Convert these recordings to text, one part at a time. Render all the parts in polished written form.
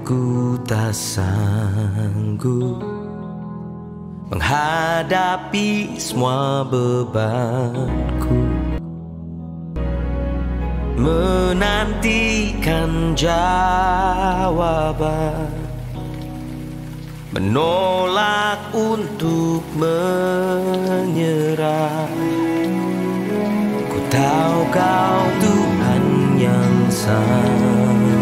Ku tak sanggup menghadapi semua bebanku, menantikan jawaban, menolak untuk menyerah. Ku tahu Kau Tuhan yang sanggup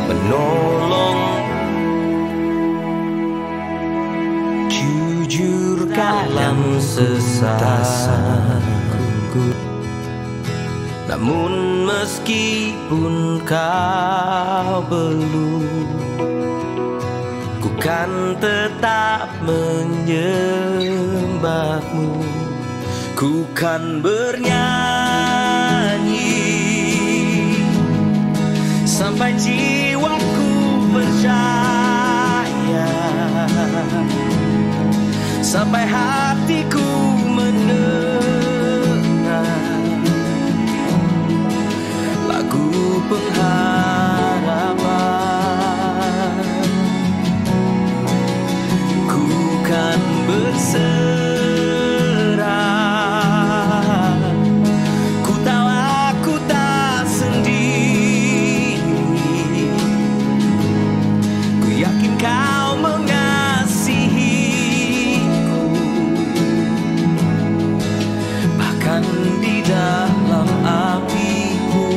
menolong. Jujur dalam sesatku, namun meskipun Kau belum, ku kan tetap menyembah-Mu. Ku kan bernyanyi sampai jiwaku percaya, sampai hatiku mendengar lagu pengharapan. Ku kan berserah, ku tahu aku tak sendiri. Ku yakin Kau mengasihiku, bahkan di dalam api-Mu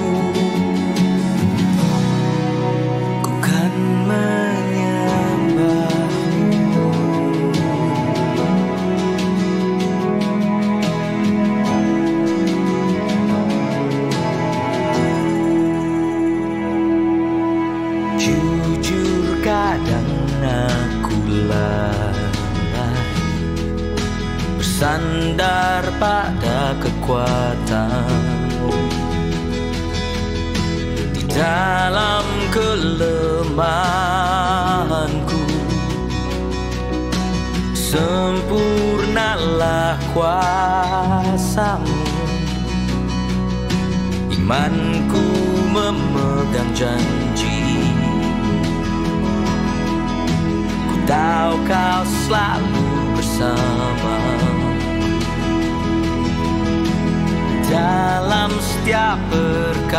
ku kan menyembah-Mu. Jujur kadang aku lalai bersandar pada kekuatan-Mu. Di dalam kelemahanku, sempurnalah kuasa-Mu. Imanku memegang janji, ku tahu Kau selalu bersama dalam setiap perkaraku.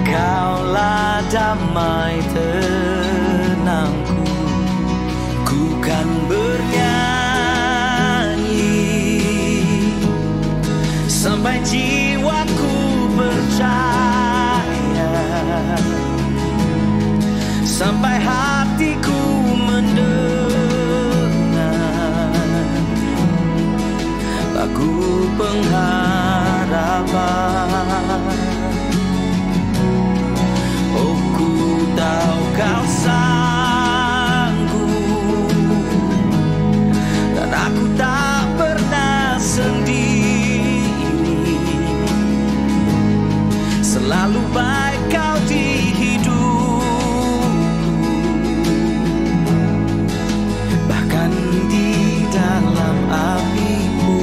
Kaulah damai tenangku. Ku kan bernyanyi sampai jiwaku percaya, sampai hatiku mendengar lagu pengharapan. Oh, ku tahu Kau sanggup, dan aku tak pernah sendiri. Selalu baik Kau di hidup, bahkan di dalam api-Mu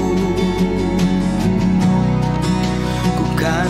ku kan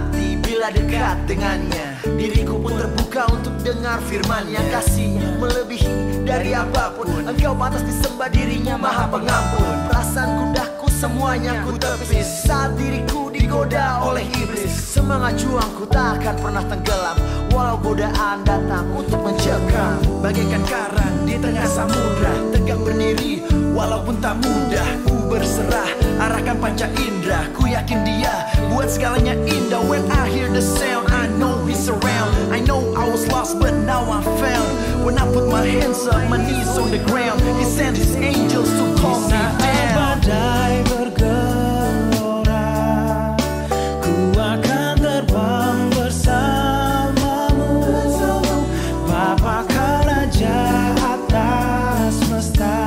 hati bila dekat dengannya. Diriku pun terbuka untuk dengar firman yang kasihnya melebihi dari apapun. Engkau pantas disembah, dirinya maha pengampun. Perasaanku dahku semuanya ku tepis saat diriku digoda oleh iblis. Semangat juangku tak akan pernah tenggelam walau godaan datang untuk mencekam. Bagaikan karang di tengah samudra, tegak berdiri walaupun tak mudah. Ku berserah, arahkan panca indera. Ku yakin dia buat segalanya indah. When I hear the sound, I know he's around. I know I was lost but now I'm found. When I put my hands up, my knees on the ground, he sent his angels to calm me down. Badai bergelora, ku akan terbang bersamamu. Bapa Kau Raja atas semesta,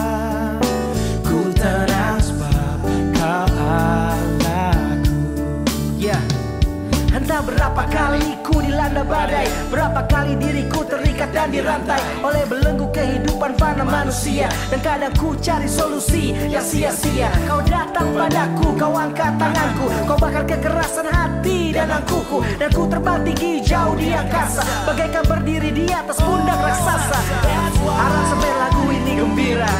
ku tenang sebab Kau Allahku. Entah berapa kali ku dilanda badai, berapa kali diriku terikat dan dirantai oleh belenggu kehidupan fana manusia. Dan kadang ku cari solusi yang sia-sia. Kau datang padaku, kau angkat tanganku, kau bakar kekerasan hati dan angkuku. Dan ku terbang tinggi jauh di angkasa, bagaikan berdiri di atas pundak raksasa. Harap sampai lagu ini gembira,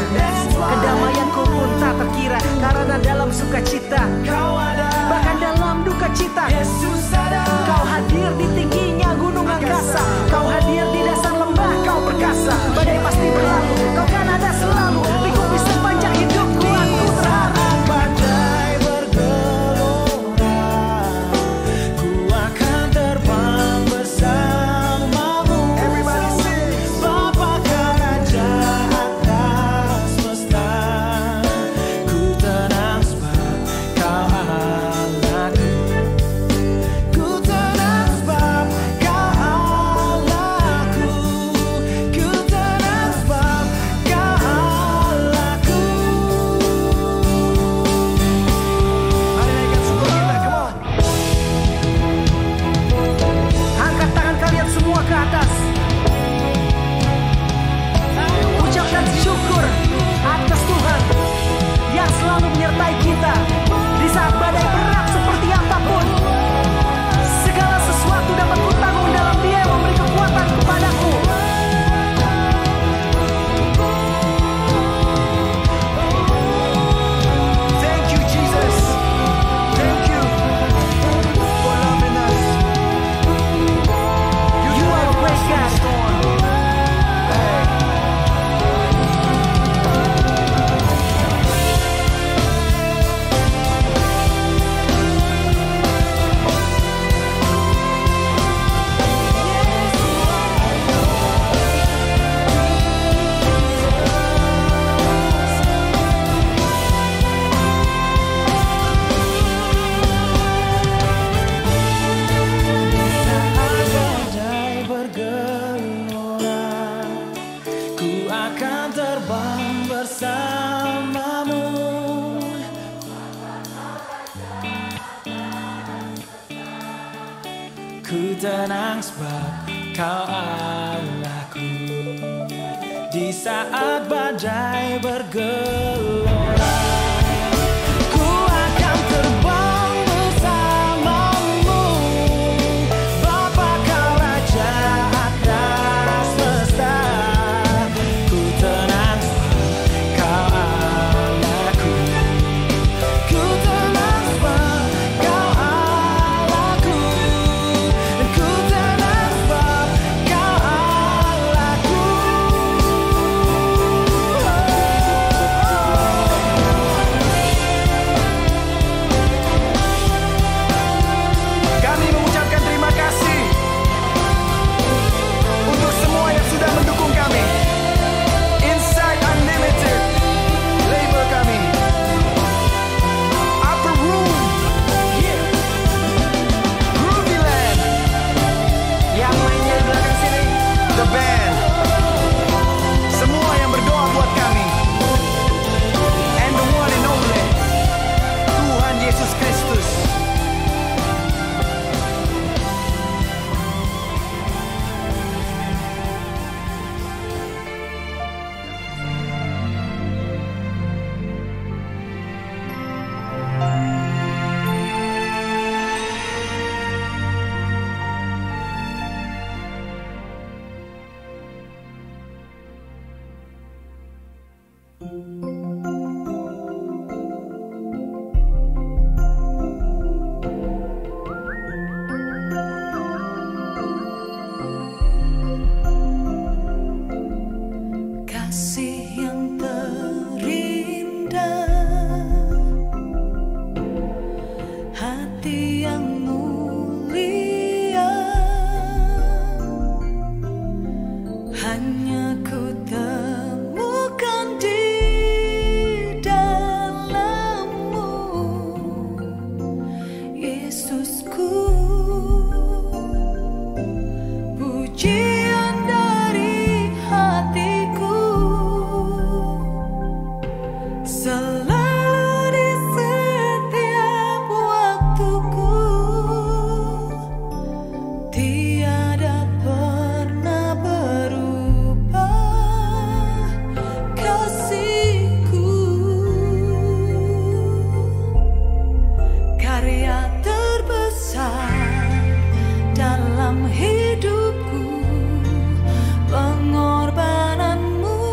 kedamaianku pun tak terkira. Karena dalam sukacita Kau ada, bahkan dalam duka cita Yesus ada. Kau hadir di tingginya gunung angkasa, Kau hadir di dasar lembah, Kau perkasa. Badai pasti berlalu, Kau kan ada selalu. Mengikuti sepanjang hidupku aku terharu. Badai bergelora, ku akan terbang bersamamu. Bapa Kau Raja atas semesta, ku tenang sebab Kau Allahku. Ku tenang sebab Kau Allahku. Ku tenang sebab Kau Allahku. Mari naikkan syukur kita, come on. Angkat tangan kalian semua ke atas. Ucapkan syukur atas Tuhan yang selalu menyertai kita di saat badai berat seperti apapun. Segala sesuatu dapat kutanggung dalam Dia yang memberi kekuatan kepadaku. Thank you Jesus, thank you for loving us. You are a great God. Badai bergelora, ku akan terbang bersamamu. Ku tenang sebab Kau Allahku. Di saat badai bergelora, ku akan terbang bersamamu. Bapa Kau Raja atas semesta, ku tenang sebab Kau Allahku. Ku tenang sebab Kau Allahku. Ku tenang sebab Kau Allahku. Kami mengucapkan terima kasih untuk semua yang sudah mendukung kami. Inside Unlimited, label kami. Upper Room, Groovy Land, yang mainnya di belakang sini, The Band. Semua yang berdoa buat kami. And the one and only, Tuhan Yesus Kristus. hati yang mulia, hanya ku temukan di dalam-Mu, Yesusku. Pujian dari hatiku selalu di setiap waktuku, tiada pernah berubah kasih-Ku. Karya terbesar dalam hidupku, pengorbananmu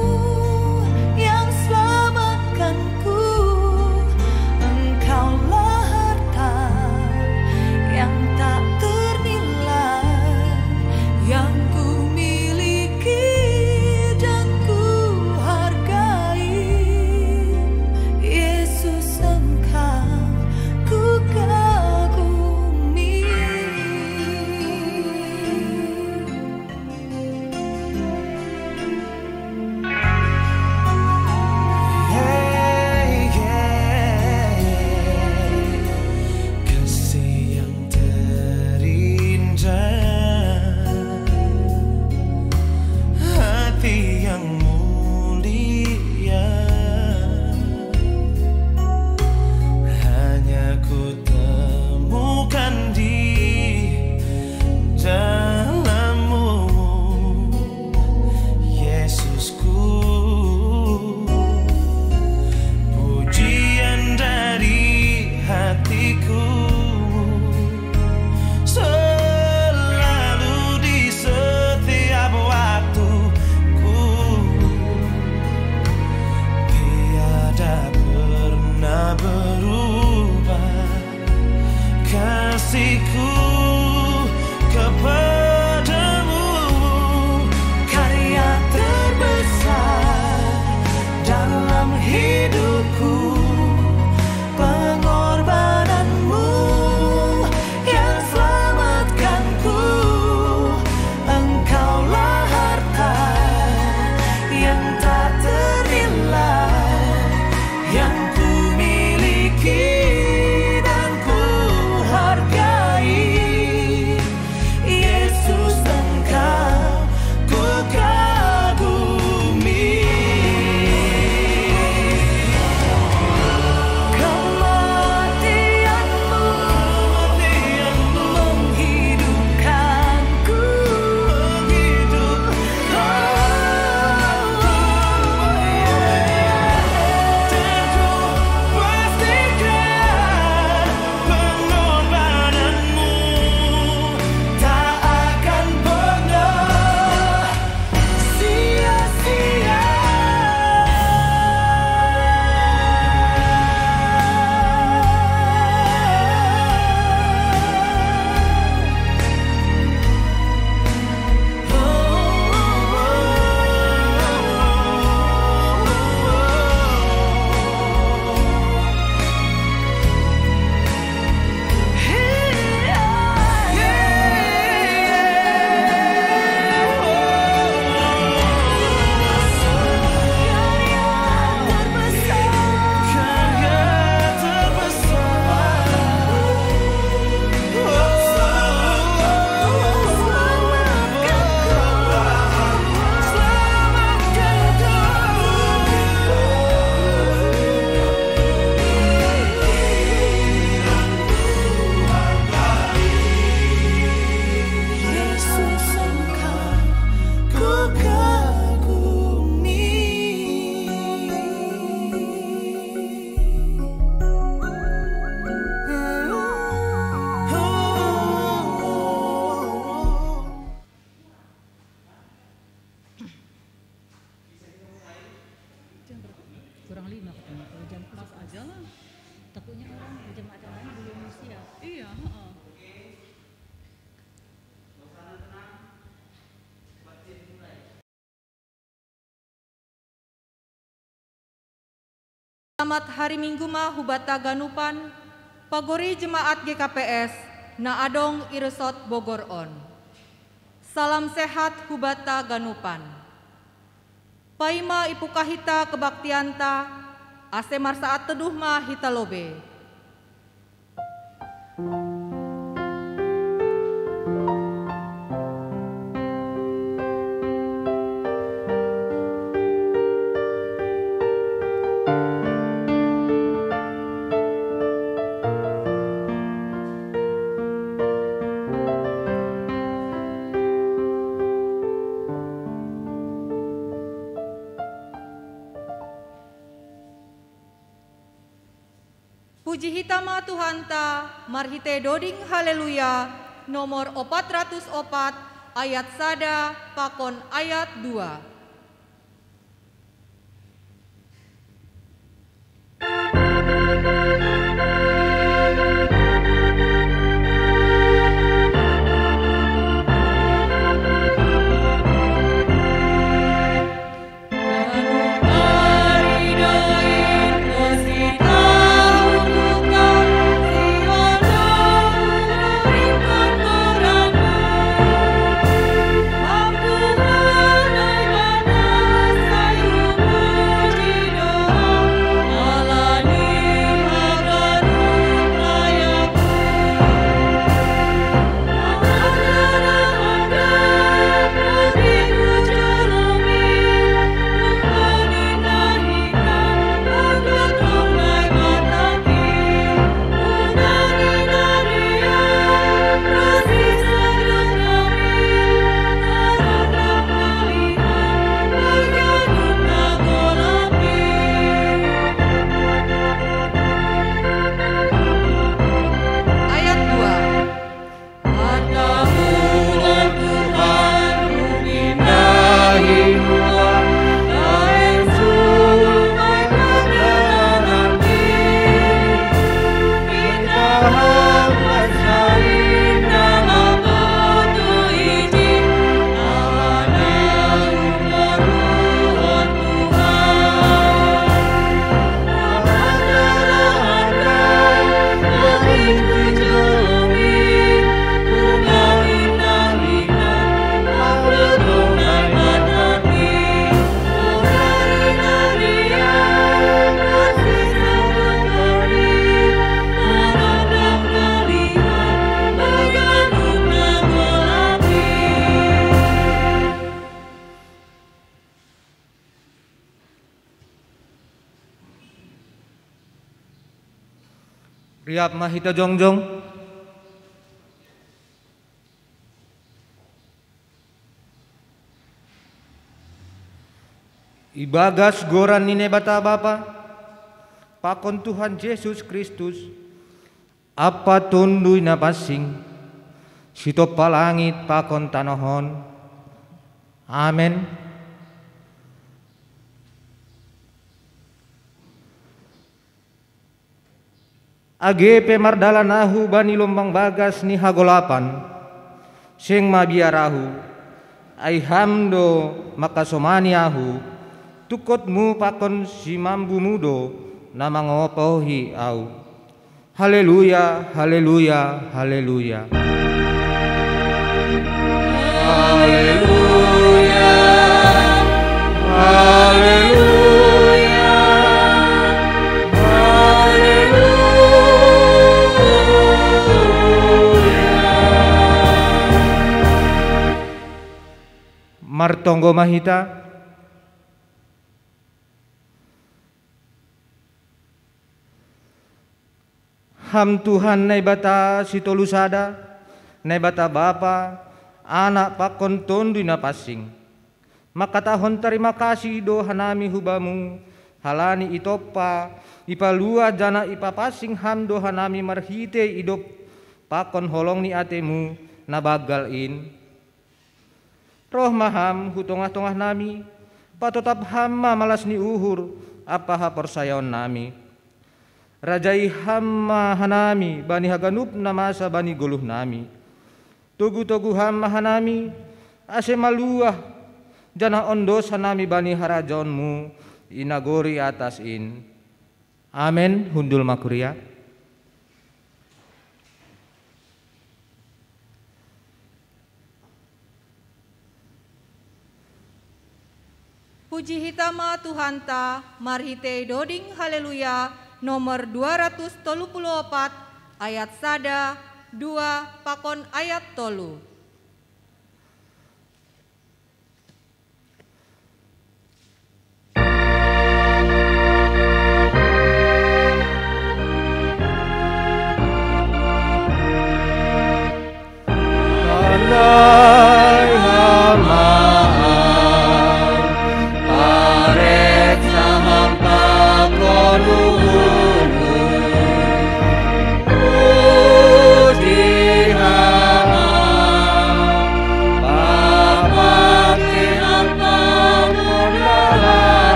yang selamatkanku. Engkaulah harta yang tak ternilai, yang ku miliki dan ku hargai. Yesus, Engkau ku kagumi. Kasih yang terindah, hati yang mulia, hanya ku temukan di dalam-Mu, Yesusku. Pujian dari hatiku selalu di setiap waktuku, tiada pernah berubah kasih-Ku kepadamu. Karya terbesar dalam hidupku, pengorbananmu yang selamatkanku. Engkaulah harta yang tak ternilai, yang ku miliki dan ku hargai. Yesus, Engkau ku kagumi. Kematian-Mu menghidupkanku. Dan ku pastikan pengorbananmu Tak akan pernah sia-sia. Yesus, Engkau ku kagumi. Kurang 5 katanya, kalau jam pas aja lah. Takutnya orang jemaat yang lain belum siap. Iya, heeh. Selamat Hari Minggu Ma Hubata Ganupan Pagori Jemaat GKPS na adong Iresot Bogor on. Salam sehat hubata ganupan. Paima ipukahita kebaktianta, ase marsaat teduh mah hita lobe. Puji hitama Tuhanta, marhite doding haleluya, nomor 404 ayat sada pakon ayat 2. Riap mahita jongjong. Ibagas goran nine bata bapa, pakon Tuhan Yesus Kristus, apa tunduy na pasing, sito palangit pakon tanohon. Amen. Agepe mardalanahu bani lombang bagas ni hagolapan, sing mabiarahu, ay hamdo makasomaniahu, tukotmu pakon si mambu mudo na mangopohi au. Haleluya, haleluya, haleluya. Haleluya, haleluya. Martonggo mahita, ham Tuhan nai bata sitolusada, nai bata bapa, anak pakon tondu na pasing. Makatahon terima kasih do hanami hubamu, halani itopa, ipalua jana ipapasing ham do hanami marhite idop, pakon holong ni atemu na bagalin. Roh maham hutongah-tongah nami, patotap hamma malas ni uhur, apa ha persayaon nami. Rajai hamma hanami, bani haganup na masa bani goluh nami. Tugu-tugu hamma hanami, ase maluah, jana ondos hanami bani harajonmu, inagori atas in. Amen, hundul makuria. Puji hitama Tuhanta, marhite doding haleluya, nomor 234, ayat sada, 2 pakon ayat tolu.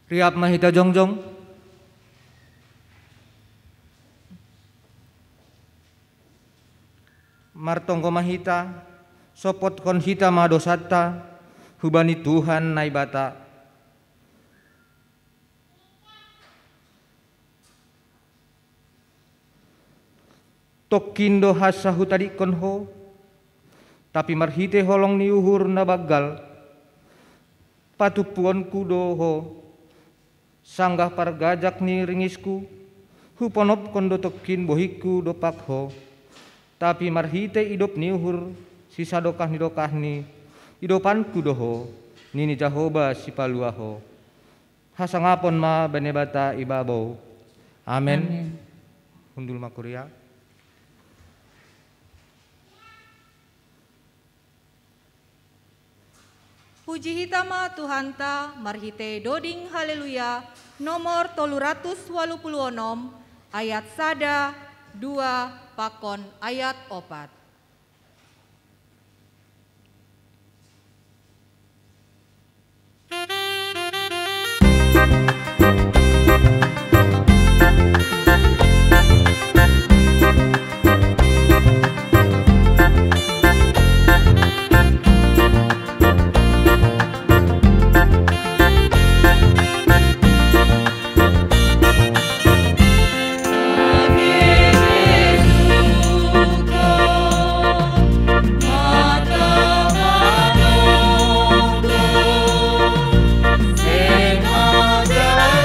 Riap mahita jongjong. Martongko mahita, sopot kon hita madosatta, hubani Tuhan naibata. Tokindo hasahu tadi konho, tapi marhite holong niuhur na bagal, patupuan kudoho, sanggah pargajak ni ringisku, huponop kondo tokin bohiku do pakho, tapi marhite idop niuhur, sisa dokah ni idopanku doho, nini Jahoba si paluaho, hasangapon ma benebata ibabo. Amen. Hundul makuria. Puji hitama Tuhanta, marhite doding haleluya, nomor 386, ayat sada, 2 pakon ayat 4. Senada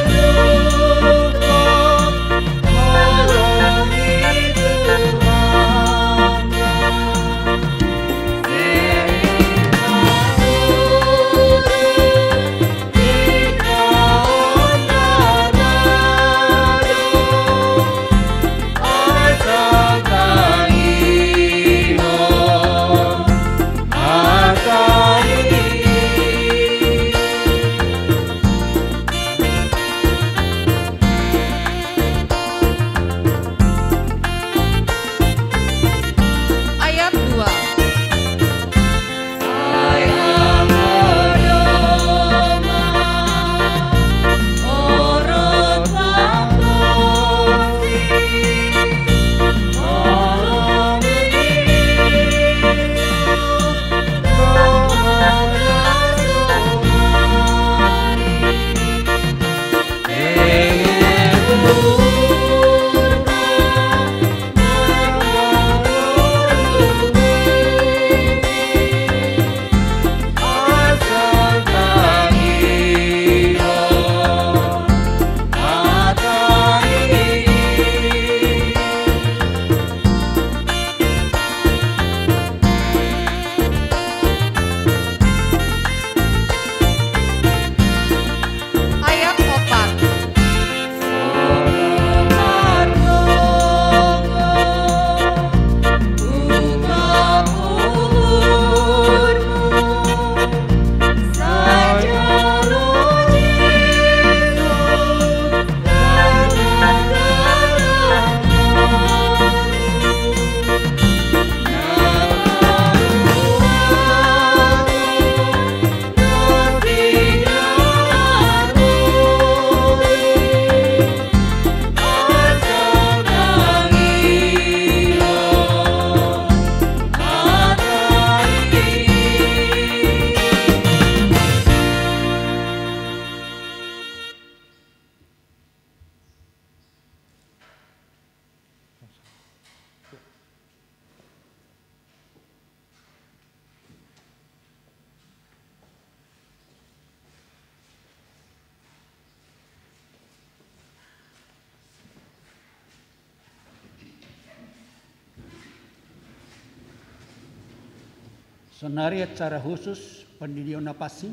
Sonari acara khusus pendidikan napasi,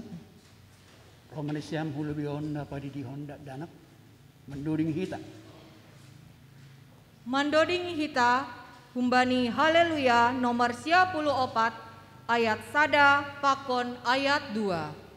Romanesiam hulubion na padidihon danak, menduding hita. Mandoding hita, humbani haleluya nomor 54 ayat sada pakon ayat 2.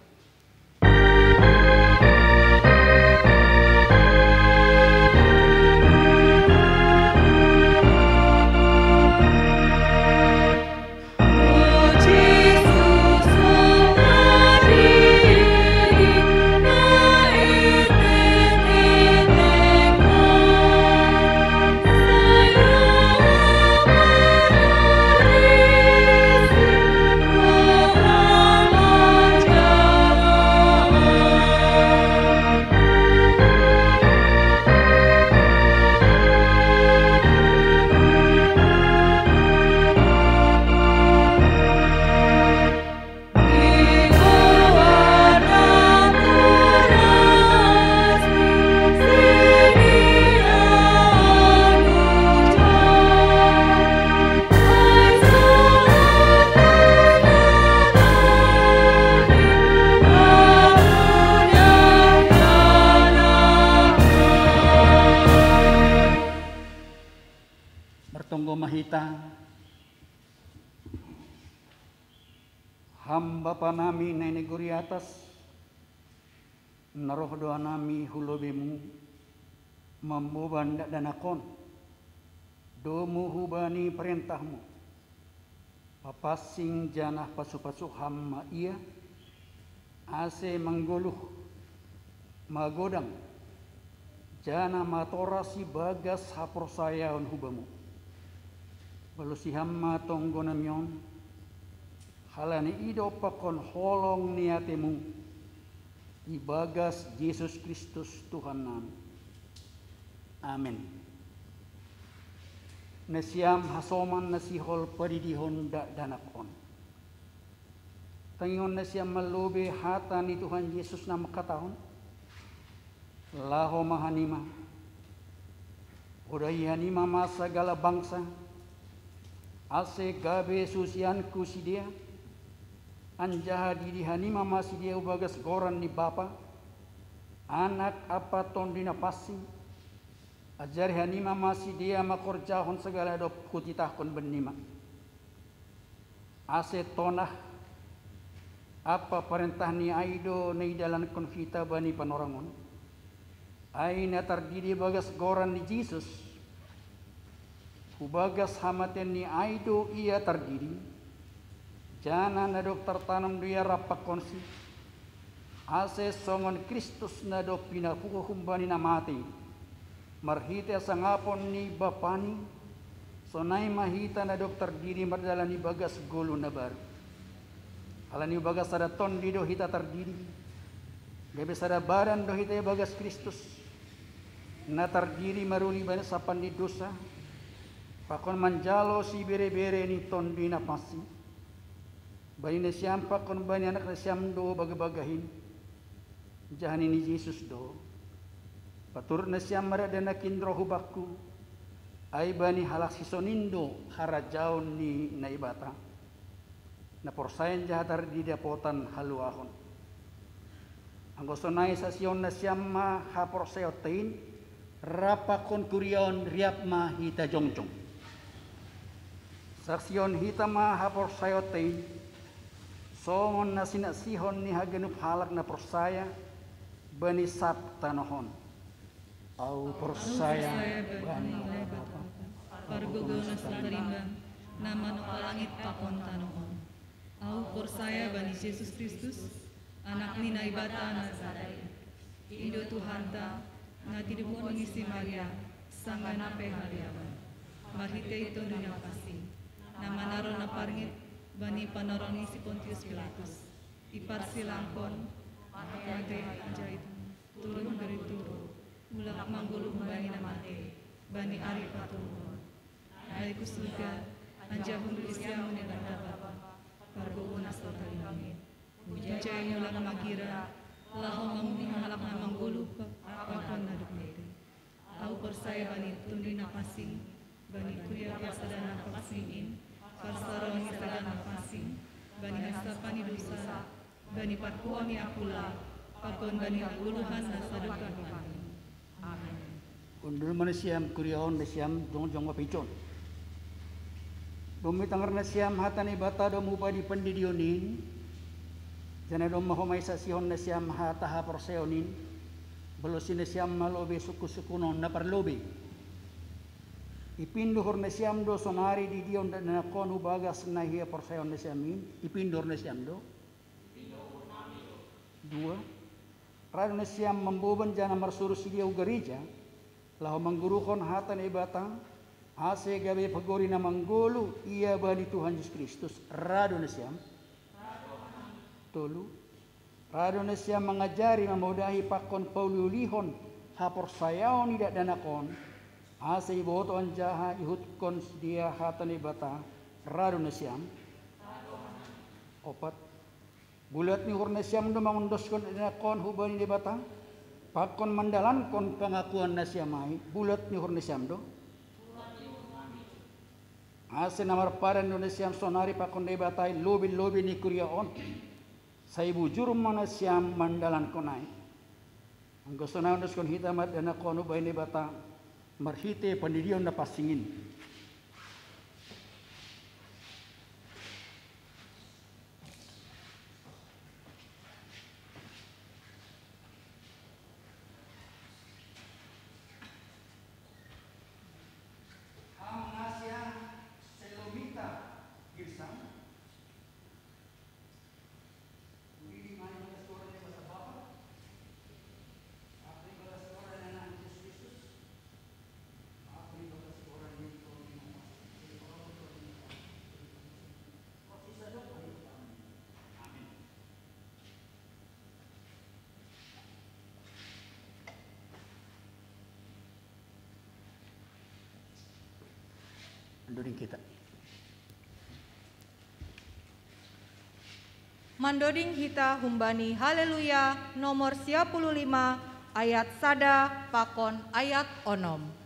Bertunggu mahita, hamba panami na negeri atas, naroh doa nami hulobemu, membuban danakon, domu hubani perintahmu, papasing janah pasu-pasu hamma ia, ase mengguluh, magodang, jana matorasi bagas hapor sayaon hubamu. Balu si hamma tonggo namyon, halani ido pakon holong niatemu, ibagas Yesus Kristus Tuhan nami. Amin. Nasiam hasoman nasihol padidihon danakon. Tangion nasiam malobe hata ni Tuhan Yesus nama katahon, laho mahanima, udai hanima masa gala bangsa, ase gabe susianku si dia, anjaha di hanima masih dia ubagas goran ni bapa, anak apa ton dina pasi, ajar hanima masih dia makorjahon segala dop kutitahkon benima, ase tonah apa perintah ni aido ni dalam konfita bani panorangon, aina terdiri bagas goran ni Jesus. Ubagas hamaten ni aido ia terdiri, jana nadok tertanam dia rapak konsi, ase songon Kristus nadok pinapuko humbani namati, marhite sangapon ni bapani, sonai mahita nadok terdiri mardalani bagas golu nabar, halani bagas ada ton di dohita terdiri, gabe sada badan dohita bagas Kristus, na terdiri maruli bani sapan di dosa. Pakon manjalo si bere-bere ni ton dina pasi. Bani na siyam pakon bani anak na siyam do bagabagahin. Jahan ini Yesus do. Patur na siyam marada na kindro hubakku. Ay bani halak sisonindo harajaon ni naibata. Na porsayan jahatar di dapotan haluahon. Ang gusto na sa siyon na siyam ma haporsayotain. Rapakon kurion riap ma hita jongjong. Saksion hitama hapor sayote, songon na sinasihon ni hagenup halak na persaya, bani sap tanohon. Au persaya bani pargogo na sa tarimbang, naman o kalangit pakon tanohon. Au persaya bani Yesus Kristus, anak ni naibata na saday. Indo Tuhanta, na tidupon mengisi Maria, sangga pehariawan. Mahite ito dunia pasti. Nama naron na parngit, bani panoroni si Pontius Pilatus. Iparsilangkon, makagay anjay turun dari turo. Mulak manggulung bani namate, bani ari patungon. Ay kusuga, anjahun Isya menebar dapat, pargo unas totalimangit. Ujay mulak magira, laho mamuni halak na mangguluh, pakon na dukmete. Au persaya bani tundi na pasing, bani kuya pasadana pasingin, parsaroni sadana pasing, bani hasapani dosa, bani parkuami akula, pakon bani aguluhan na sadukan kami. Amin. Undul mana siam kuriaon na siam jong mapicon. Domi tangar na siam hatan ibata dom upadi pendidionin. Jana dom mahomay sa sihon na siam hata haporseonin. Belosin na siam malobe suku-sukunon na parlobe. Ipinduhor na siam do sonari di dion na kon hubagas na hiya porseon na siamin. Ipindur na siam do. Dua. Rado na siam memboban jana marsuru sidia ugarija. Lahu menggurukon hatan ibatang ase gabe pagori na manggolu ia bani Tuhan Yesus Kristus rado na siyam tolu rado na siyam mengajari memudahi pakon paululihon hapor sayaon tidak danakon ase iboto anjaha ihutkon dia hatan ibata rado na siyam opat bulat ni hurna siyam do mangundoskon danakon hubani ibata pakon mandalan kon pengakuan na siamai bulat ni hurna siyam do ase namar paran Indonesia sonari pakon debatai lobi ni kuriaon sai bujur mana siam mandalan konai anggo sona ondos kon hitamat dana kono bae debata marhite pendidion na pasingin Mandoding kita. Mandoding hita humbani haleluya nomor 55 ayat sada pakon ayat onom.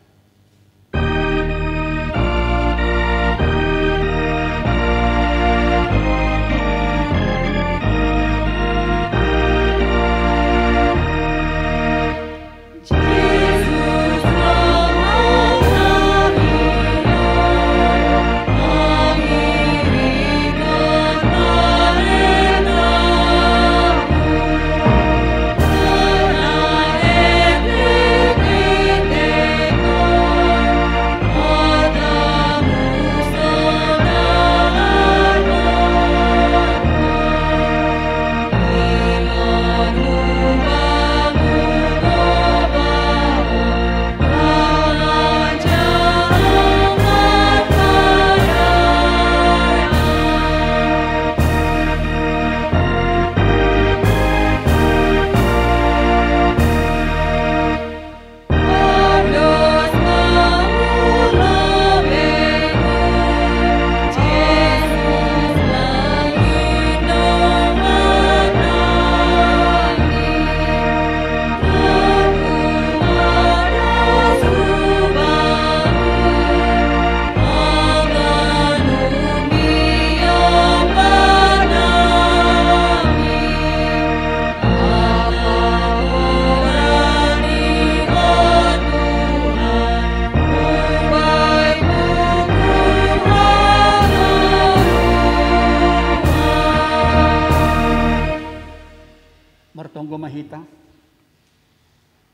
Martonggo mahita.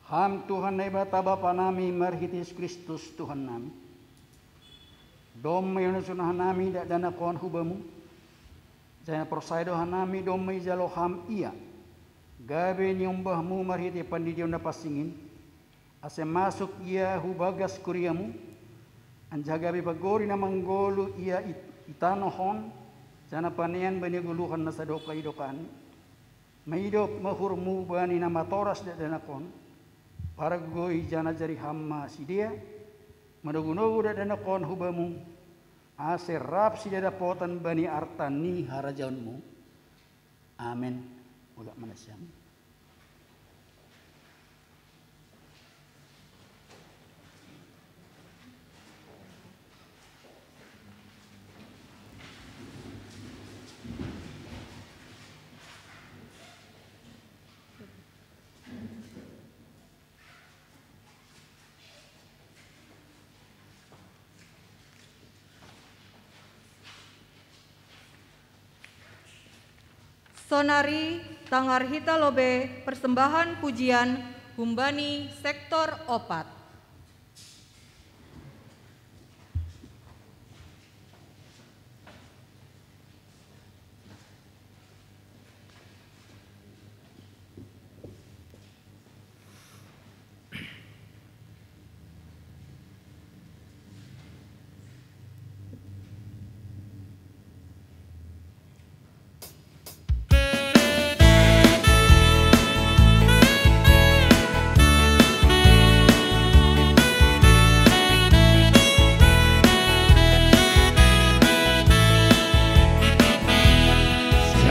Ham Tuhan nebata Bapa nami marhitis Kristus Tuhan nami. Dom mayunusunah nami dak dana kon hubamu. Jaya persaido hanami dom jalo ham iya. Gabe nyumbahmu marhiti pandidion na pasingin. Ase masuk ia hubagas kuriamu. Anjagabe bagori na manggolu ia itanohon. Jana panian bani guluhan na sadoka idokan. Maidok mahurmu bani nama toras danakon para goi jana jari hamma sidia madogunogu danakon hubamu ase rap sidia potan bani artani harajaunmu amin ulak manasyam. Sonari Tangar Hita Lobe persembahan pujian Humbani Sektor Opat.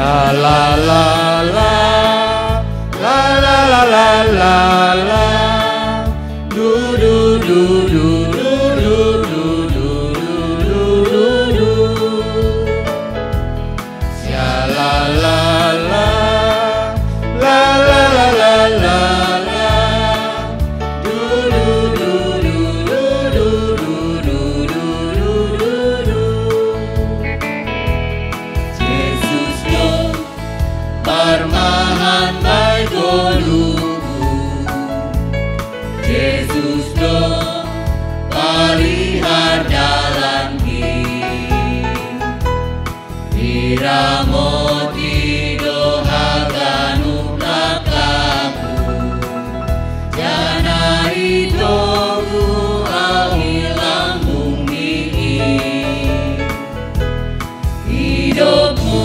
La la la la la la la la la la du du du du du du du du du du du ya la la la la la la la la la du du du du du du du du du du Yesus do Parmahan baik goluku Yesus do palihar jalan Iramoti do haganu belakangku Jana hidupku au hilang bumi Hidupmu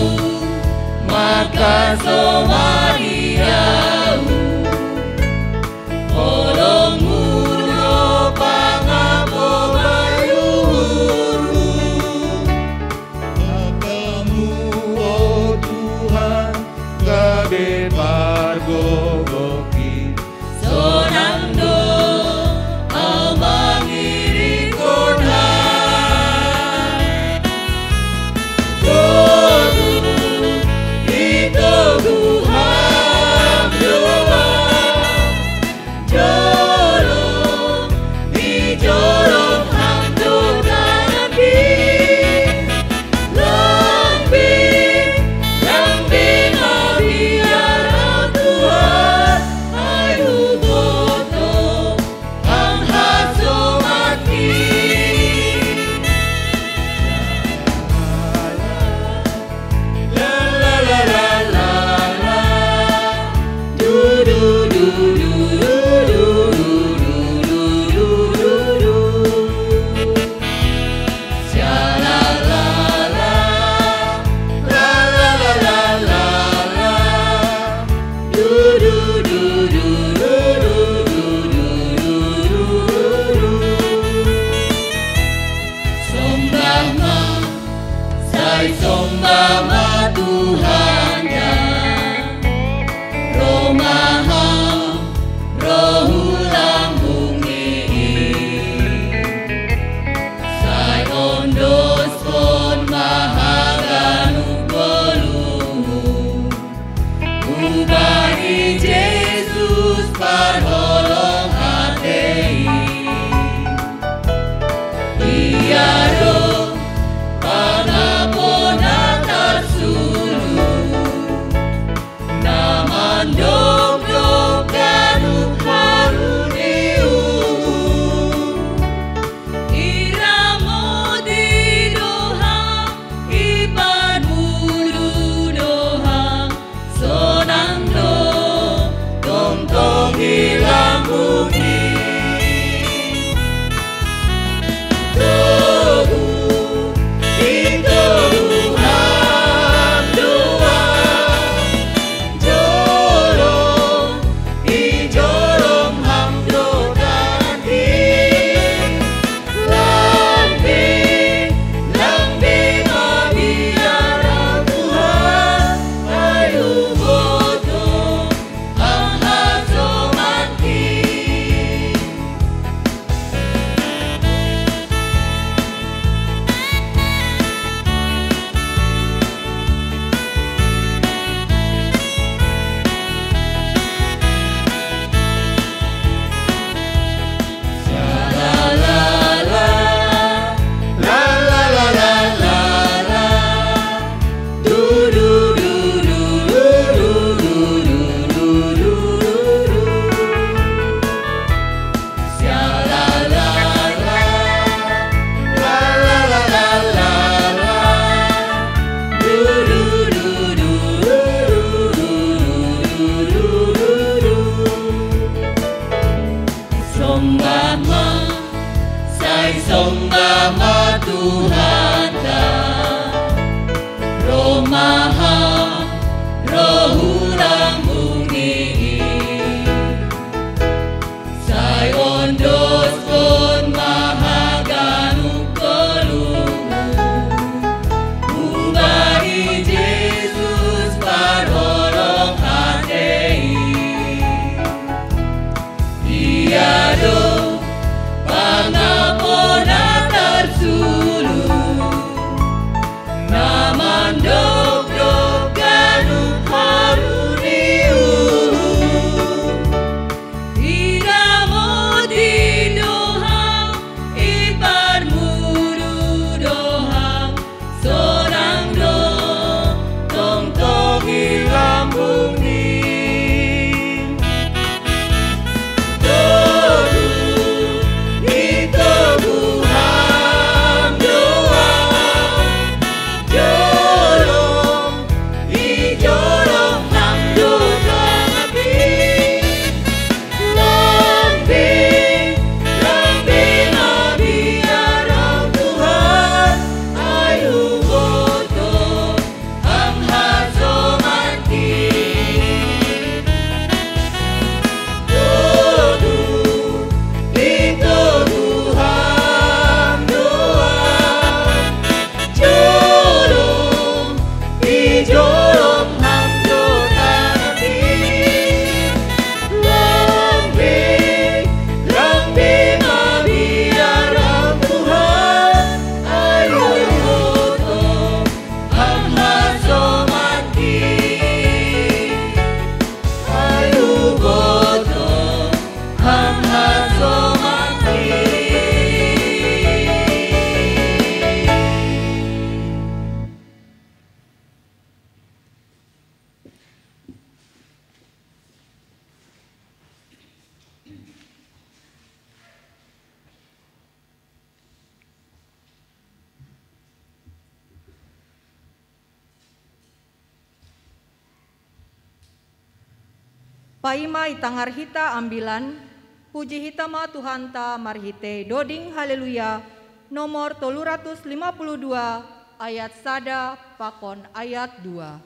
maka somadiau Tolongmu do pangapo bayuhuru Akamu oh Tuhan gabe pargogoki Sonang do au mangiri kodai Tuhan Sembah Tuhan Roh Maha Roh Hurang Bumi Sai ondos kon Maha Ganu Kolungu Ubahi Yesus Parholong Hatei Tiado Pangapona tersulu Namandok-dok ganu haruniu Idamo di dohang Ipar mudu dohang Sorang do Tong-tong ilambung ni Paima itangar hita ambilan, puji hita ma Tuhan ta marhite doding haleluya, nomor 352 ayat sada pakon ayat 2.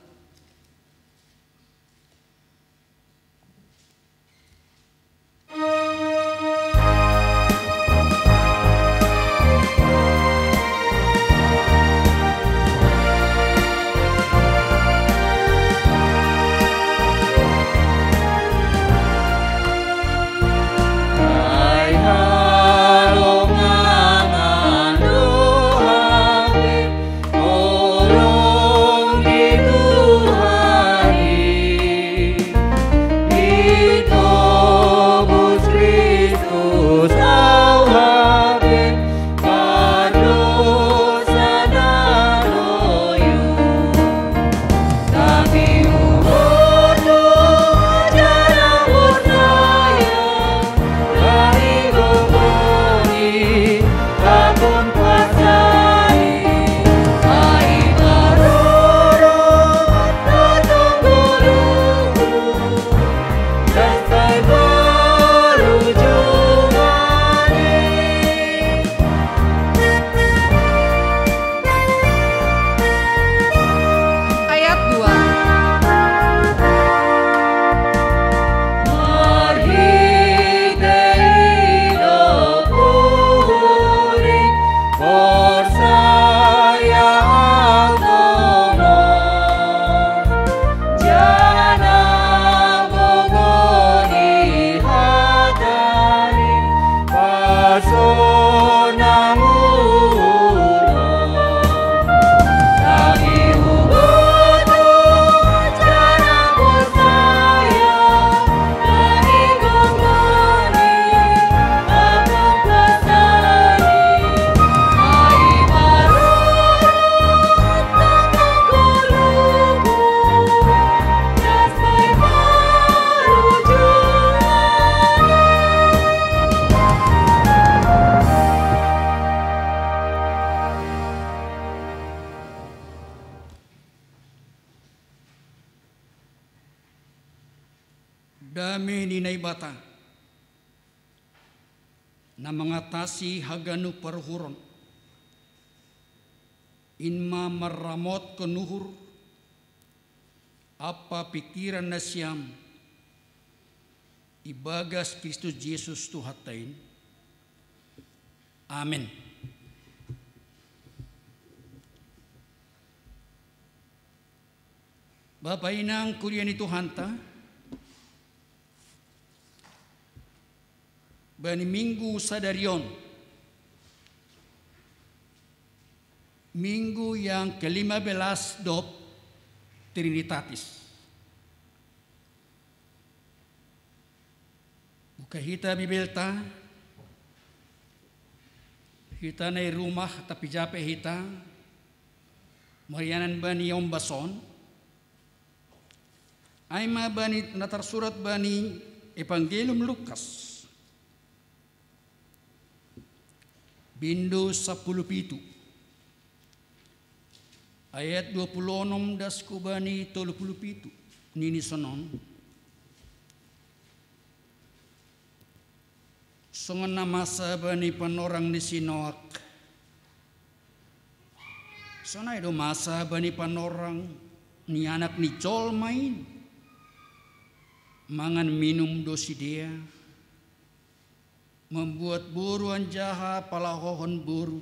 Dami ni naibata. na mengatasi haganu perhuron. Inma meramot kenuhur apa pikiran nasyam ibagas Kristus Yesus Tuhatain. Amin. Bapak inang kuliani Tuhanta, bani minggu sadarion, minggu yang ke-15 dop Trinitatis. Buka hita bibelta, hita na rumah tapi jape hita, marianan bani yung bason, ay bani natarsurat bani Evangelium Lukas, bindo 17, ayat 26 das kubani 37 nini sonon. Songon na masa bani panorang ni Sinoak. Sonay do masa bani panorang ni anak ni Jol main. Mangan minum dosi dia. Membuat buruan jaha palahohon buru.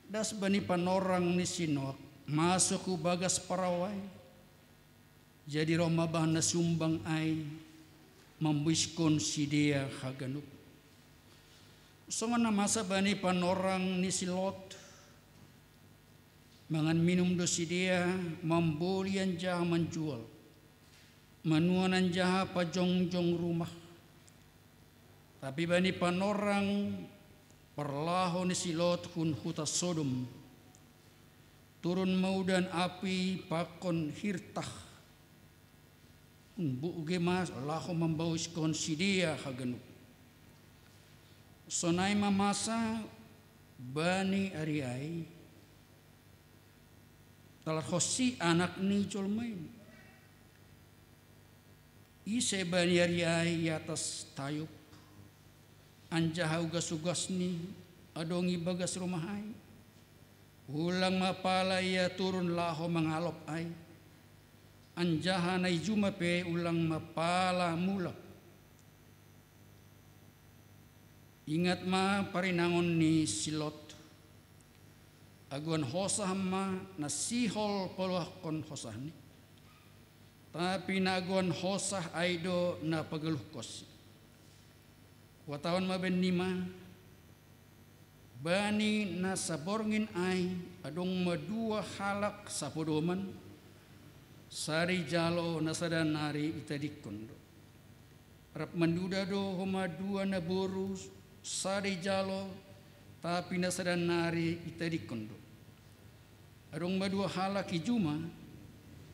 Das bani panorang ni Sinoak. Masuk ku bagas parawai. Jadi romabah na sumbang ay. Membiskon si dia haganup. Songan na masa bani panorang ni Silot. Mangan minum dosi dia. Membulian jaha menjual. Manuanan jaha pajongjong rumah. Tapi bani panorang perlaho ni Silot hun huta Sodom. Turun maudan api pakon hirtah. Buge mas laho membaus kon si dia haganup. Sonai mamasa bani ariai. Telah khosi anak ni jolmain. Ise bani ariai atas tayup. Anjaha ugas-ugas ni adongi bagas rumah ay. Ulang mapala ia turun laho mengalop ay. Anjaha na jumape ulang mapala mula. Ingat ma parinangon ni Silot. Aguan hosah ma na sihol peluah kon hosah ni. Tapi naguan hosah aido na pageluh kosi. Watawan ma benima. Bani na saborngin ay adong madua halak sapodoman. Sari jalo nasadan nari itadikondo. Rap manduda do homa dua na boru sari jalo tapi nasadan nari itadikondo. Adong madua halak ijuma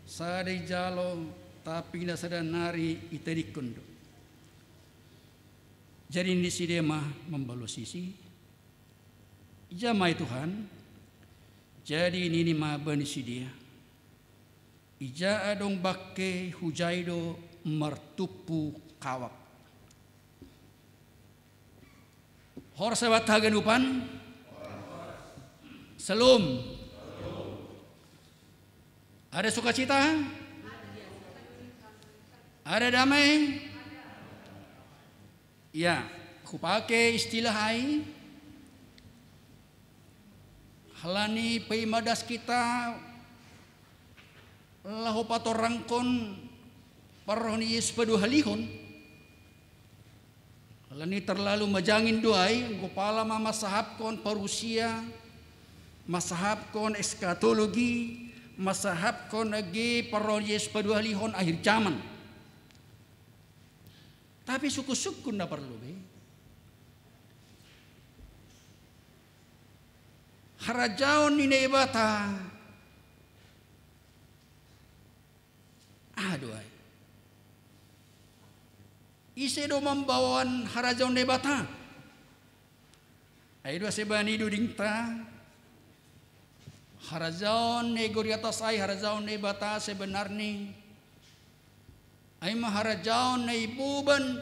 sari jalo tapi nasadan nari itadikondo. Jadi ini si dema membalu sisi. Jamai Tuhan. Jadi ini ma bani si dia. Ija adong bakke hujaido martupu kawak. Hor sabat haganupan. Salam. Ada sukacita? Ada damai? Ya, aku pakai istilah hai. Halani peimadas kita lahu patorangkon paroni sepadu halihon. Halani terlalu majangin doai gopala mama sahapkon parusia masahapkon eskatologi masahapkon agi paroni sepadu halihon akhir zaman. Tapi suku-suku ndak perlu be. Harajaon ni nebata. Aduh. Ise do membawan harajaon nebata. Aido sebani dudingta. Harajaon negoriata sai harajaon nebata sebenarnya. Ai maharajaon na ibuban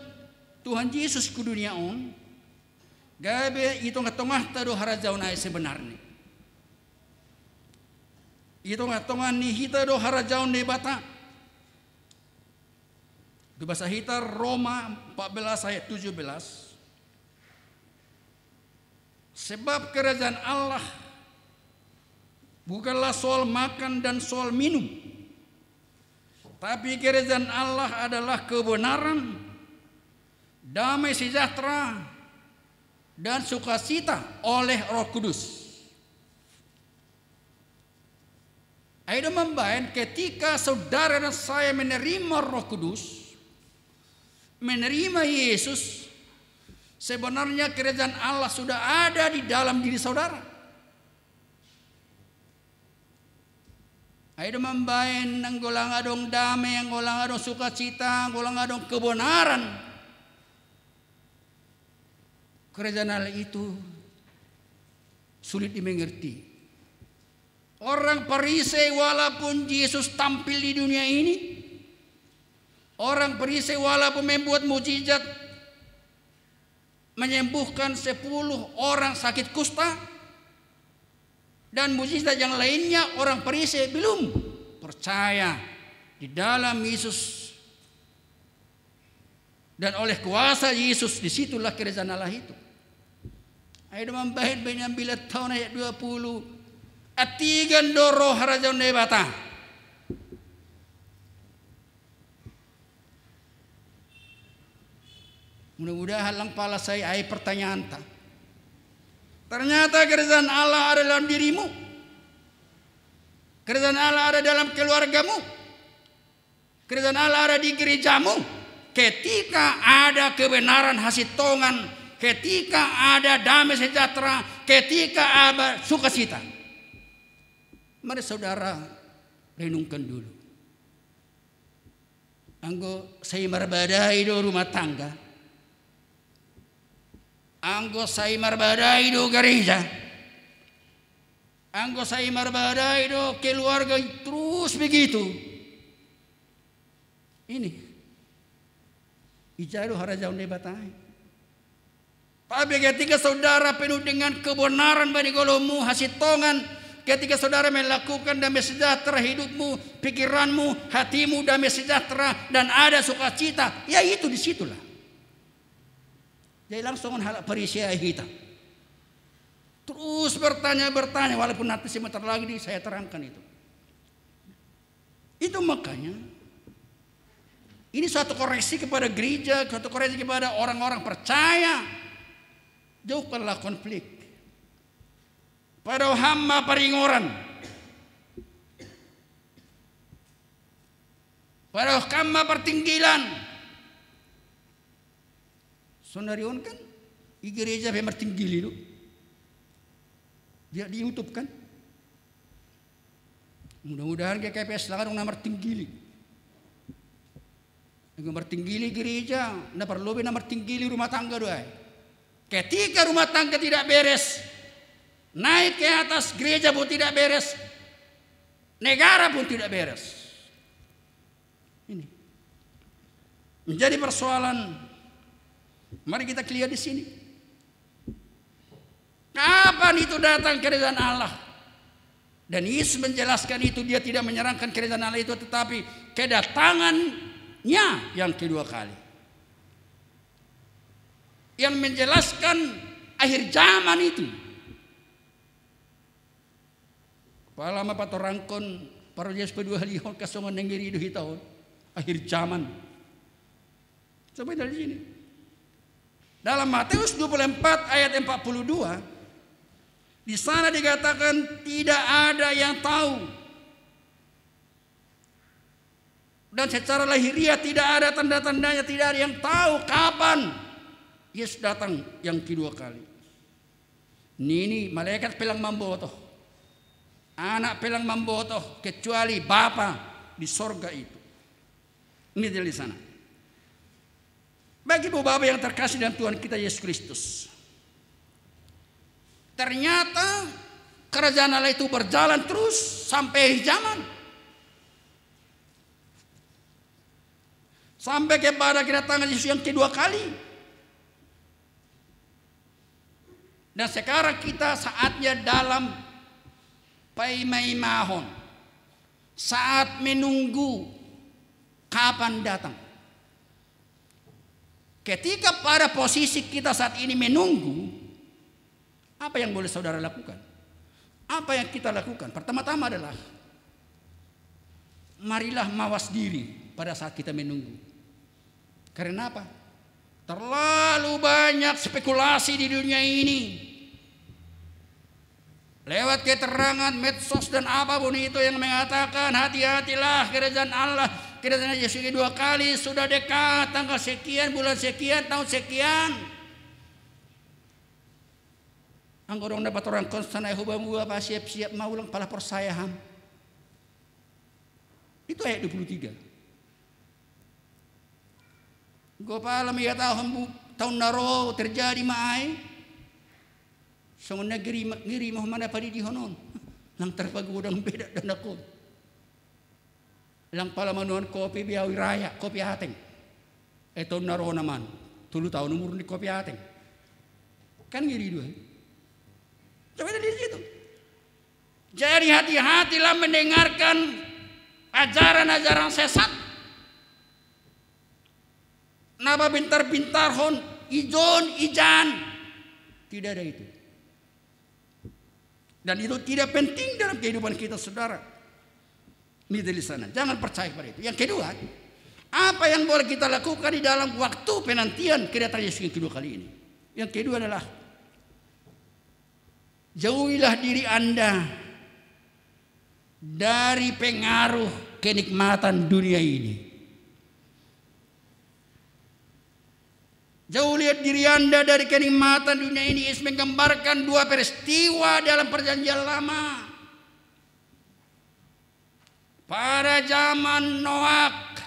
Tuhan Yesus ku dunia on. Gabe itu ngatongah tado harajau na sebenarnya. Itu ngatongah ni hita do harajau ne bata. Di bahasa hita Roma 14 ayat 17. Sebab kerajaan Allah bukanlah soal makan dan soal minum. Tapi kerajaan Allah adalah kebenaran, damai sejahtera, dan sukacita oleh Roh Kudus. Aida membayang ketika saudara dan saya menerima Roh Kudus, menerima Yesus, sebenarnya kerajaan Allah sudah ada di dalam diri saudara. Aida membayang nggolang adong damai, nggolang adong sukacita, nggolang adong kebenaran. Kerajaan Allah itu sulit dimengerti. Orang Farisei walaupun Yesus tampil di dunia ini, orang Farisei walaupun membuat mukjizat menyembuhkan 10 orang sakit kusta dan mukjizat yang lainnya, orang Farisei belum percaya di dalam Yesus. Dan oleh kuasa Yesus disitulah kerajaan Allah itu. Aida membahit banyak bila tahun ayat 20. Atigan doro harajau nebata. Mudah-mudahan lang pala saya ay pertanyaan ta. Ternyata kerajaan Allah ada dalam dirimu. Kerajaan Allah ada dalam keluargamu. Kerajaan Allah ada di gerejamu. Ketika ada kebenaran hasitongan, ketika ada damai sejahtera, ketika ada sukacita. Mari saudara renungkan dulu. Anggo saya marbadai do rumah tangga. Anggo saya marbadai do gereja. Anggo saya marbadai do keluarga, terus begitu. Ini Ijaru harajau nebatai. Tapi ketika saudara penuh dengan kebenaran bani golomu, hasitongan, ketika saudara melakukan damai sejahtera hidupmu, pikiranmu, hatimu damai sejahtera dan ada sukacita, ya itu disitulah. Jadi langsung hal perisia kita. Terus bertanya walaupun nanti sebentar lagi saya terangkan itu. Itu makanya ini suatu koreksi kepada gereja, suatu koreksi kepada orang-orang percaya. Jauhkanlah konflik. Pada hamba paringoran. Pada hamba pertinggilan. Sonarion kan, di gereja yang bertinggil itu. Dia di YouTube kan. Mudah-mudahan KPS lah kan nomor tinggili. Nomor tinggili gereja, nggak perlu nomor tinggili rumah tangga doa. Ketika rumah tangga tidak beres, naik ke atas gereja pun tidak beres, negara pun tidak beres. Ini menjadi persoalan. Mari kita lihat di sini. Kapan itu datang kerajaan Allah? Dan Yesus menjelaskan itu, dia tidak menyerangkan kerajaan Allah itu, tetapi kedatangannya yang kedua kali. Yang menjelaskan akhir zaman itu. Palama patorangkon para Yesus kedua lihon kasongan nenggiri itu hitahon. Akhir zaman. Sampai dari sini. Dalam Matius 24 ayat 42, di sana dikatakan tidak ada yang tahu. Dan secara lahiriah tidak ada tanda-tandanya, tidak ada yang tahu kapan Yesus datang yang kedua kali. Ini malaikat pelang mamboto, anak pelang mamboto, kecuali Bapa di sorga itu. Ini di sana. Bagi Bapak yang terkasih dalam Tuhan kita Yesus Kristus, ternyata kerajaan Allah itu berjalan terus sampai zaman. Sampai kepada kedatangan Yesus yang kedua kali. Dan sekarang kita saatnya dalam paimai mahon, saat menunggu kapan datang. Ketika pada posisi kita saat ini menunggu, apa yang boleh saudara lakukan? Apa yang kita lakukan? Pertama-tama adalah marilah mawas diri pada saat kita menunggu. Karena apa? Terlalu banyak spekulasi di dunia ini. Lewat keterangan medsos dan apapun itu yang mengatakan hati-hatilah kerajaan Allah, kerajaan Yesus 2 kali sudah dekat, tanggal sekian, bulan sekian, tahun sekian. Angkorong dapat orang konstan ay hubang apa siap-siap mau ulang pala persayaham. Itu ayat 23. Gopala miya tahun naro terjadi maay. Songon negeri Muhammad apa di honon. Lang terpagudang beda dan ako. Lang pala manuan kopi biawi raya, kopi hateng. Tahun naro naman. 10 tahun umur di kopi hateng. Kan ngiri dua. Coba dari situ. Jadi hati-hatilah mendengarkan ajaran-ajaran sesat. Naba bintar-bintar hon, ijon, ijan. Tidak ada itu. Dan itu tidak penting dalam kehidupan kita, saudara. Ini dari sana. Jangan percaya pada itu. Yang kedua, apa yang boleh kita lakukan di dalam waktu penantian kedatangan Yesus yang kedua kali ini? Yang kedua adalah jauhilah diri Anda dari pengaruh kenikmatan dunia ini. Jauh lihat diri Anda dari kenikmatan dunia ini. Yesus menggambarkan 2 peristiwa dalam perjanjian lama. Pada zaman Noak,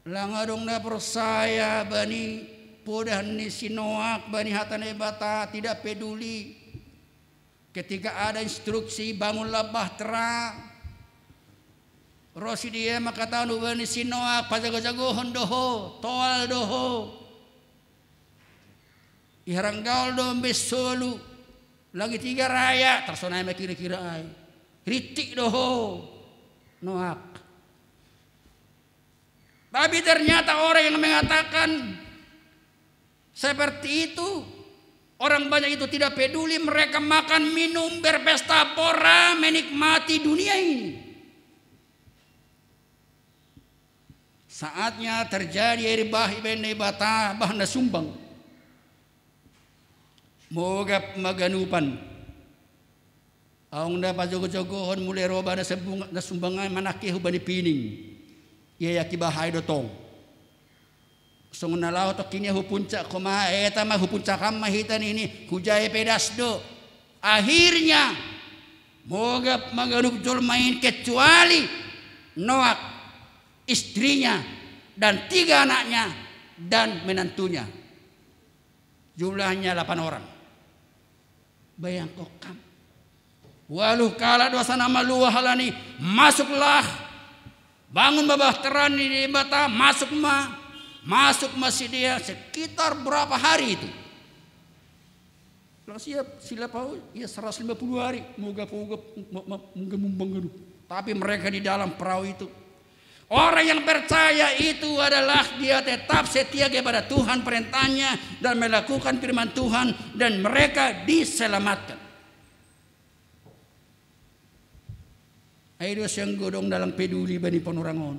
langadong na persaya bani podah ni si Noak bani hatane bata tidak peduli. Ketika ada instruksi bangunlah bahtera, Rosi dia makataon ubani si Noak pajago-jagohon doho, toal doho. Iharanggaul do besolu. Lagi 3 raya, tersonai kira-kira ay. Ritik doho. Noak. Tapi ternyata orang yang mengatakan seperti itu, orang banyak itu tidak peduli, mereka makan minum berpesta pora menikmati dunia ini. Saatnya terjadi air bah ibene bata bah na sumbang. Mogap maganupan. Aung na pajogo-jogohon mulai roba na sumbangan manaki hubani pining. Iya yaki bahay dotong. Sungun na lao to kini hupunca koma eta mah hupunca kam mahitan ini hujay pedas do. Akhirnya mogap maganup jol main kecuali Noak, istrinya dan 3 anaknya dan menantunya. Jumlahnya 8 orang. Bayang kokam. Waluh kala dosa nama luah halani masuklah bangun babahteran di bata masuk masih dia sekitar berapa hari itu? Kalau siap sila pau ya 150 hari moga mumbang. Tapi mereka di dalam perahu itu orang yang percaya itu adalah dia tetap setia kepada Tuhan perintahnya dan melakukan firman Tuhan dan mereka diselamatkan. Ayo yang godong dalam peduli bani ponorangon.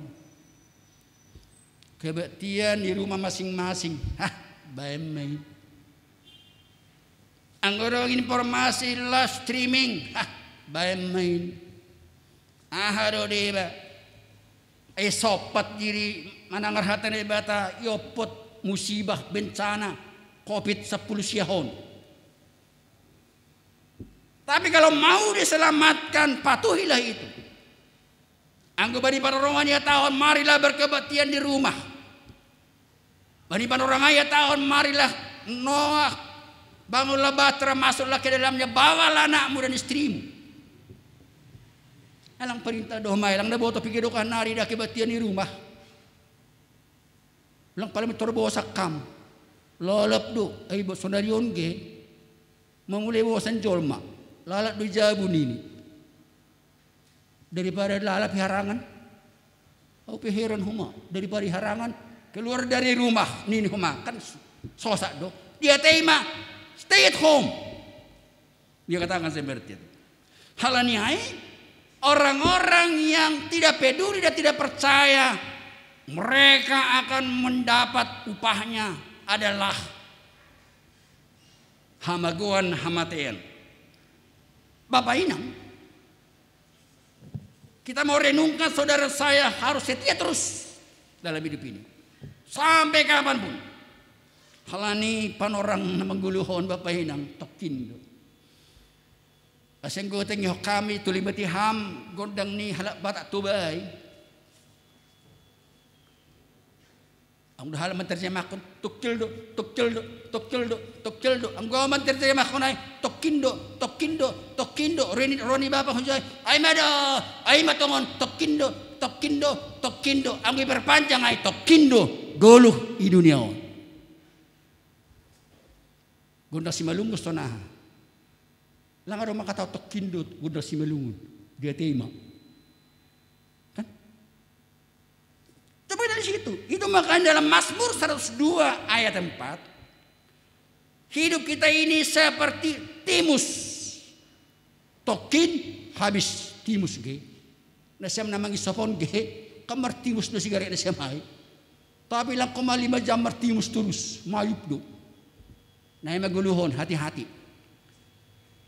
Kebaktian di rumah masing-masing. Baik. Anggodong informasi live streaming. Baik. Ahado deba. Sopat diri manangar hatan bata yopot musibah bencana COVID-10 siahon. Tapi kalau mau diselamatkan patuhilah itu. Anggo bani panorang ya tahun marilah berkebaktian di rumah. Bani panorang ya tahun marilah Noah bangunlah bahtera masuklah ke dalamnya bawalah anakmu dan istrimu. Alang perintah domai lang naboto pigidokan nari dah kebaktian di rumah. Lang paling torbo sakam. Lalap do ay sonarion ge mangulay wasan jolma. Lalap do jabun ini. Daripada lalap harangan. Au pihiran huma daripada harangan keluar dari rumah nini huma kan sosak do. Dia terima stay at home. Dia katakan seperti itu. Halaniai orang-orang yang tidak peduli dan tidak percaya mereka akan mendapat upahnya adalah hamaguan hamatean. Bapak Inang, kita mau renungkan saudara saya harus setia terus dalam hidup ini. Sampai kapanpun. Halani panorang na mangguluhon Bapak Inang tokindo. Asing goteng yo kami tulimati ham gondang ni halak batak tubay. Ang dahalan terjemahkan tukildo, tukildo, tukildo, tukildo. Ang gawaman terjemahkan ay tokindo, tokindo, tokindo. Roni Bapak Hunjay, ay mada, ay matongon, tokindo, tokindo, tokindo. Ang iperpanjang ay tokindo, goluh i dunia. Gondang si malungus to na. Lang ada makataw tokindo, gondang si malungun. Dia tema. Coba dari situ. Itu makanya dalam Mazmur 102 ayat 4. Hidup kita ini seperti timus. Tokin habis timus ge. Nasyam namang isopon ge. Kamar timus no sigaret nasyam ay. Tapi lang kuma 5 jam martimus terus. Mayup do. Nah maguluhon hati-hati.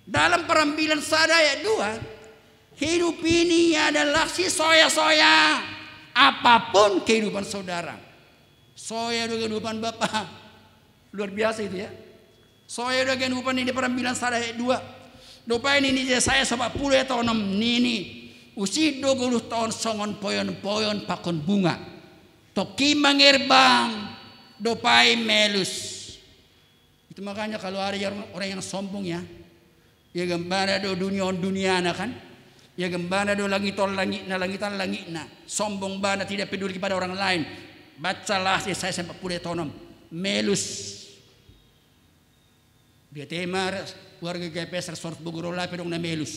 Dalam perambilan sadaya 2. Hidup ini adalah si soya-soya. Apapun kehidupan saudara. Soya dengan kehidupan Bapak. Luar biasa itu ya. Soya dengan kehidupan ini perambilan sadaya 2. Dopa ini saya 40 tahun nini. Usi 20 tahun songon poyon-poyon pakon bunga. Toki mangerbang. Dopai melus. Itu makanya kalau ada orang yang sombong ya. Ya gembara do dunia na kan. Ya gembana do langitan langit na sombong bana tidak peduli kepada orang lain. Bacalah saya 40 tahun melus. Dia temar warga GPS resort Bogorola pedong na melus.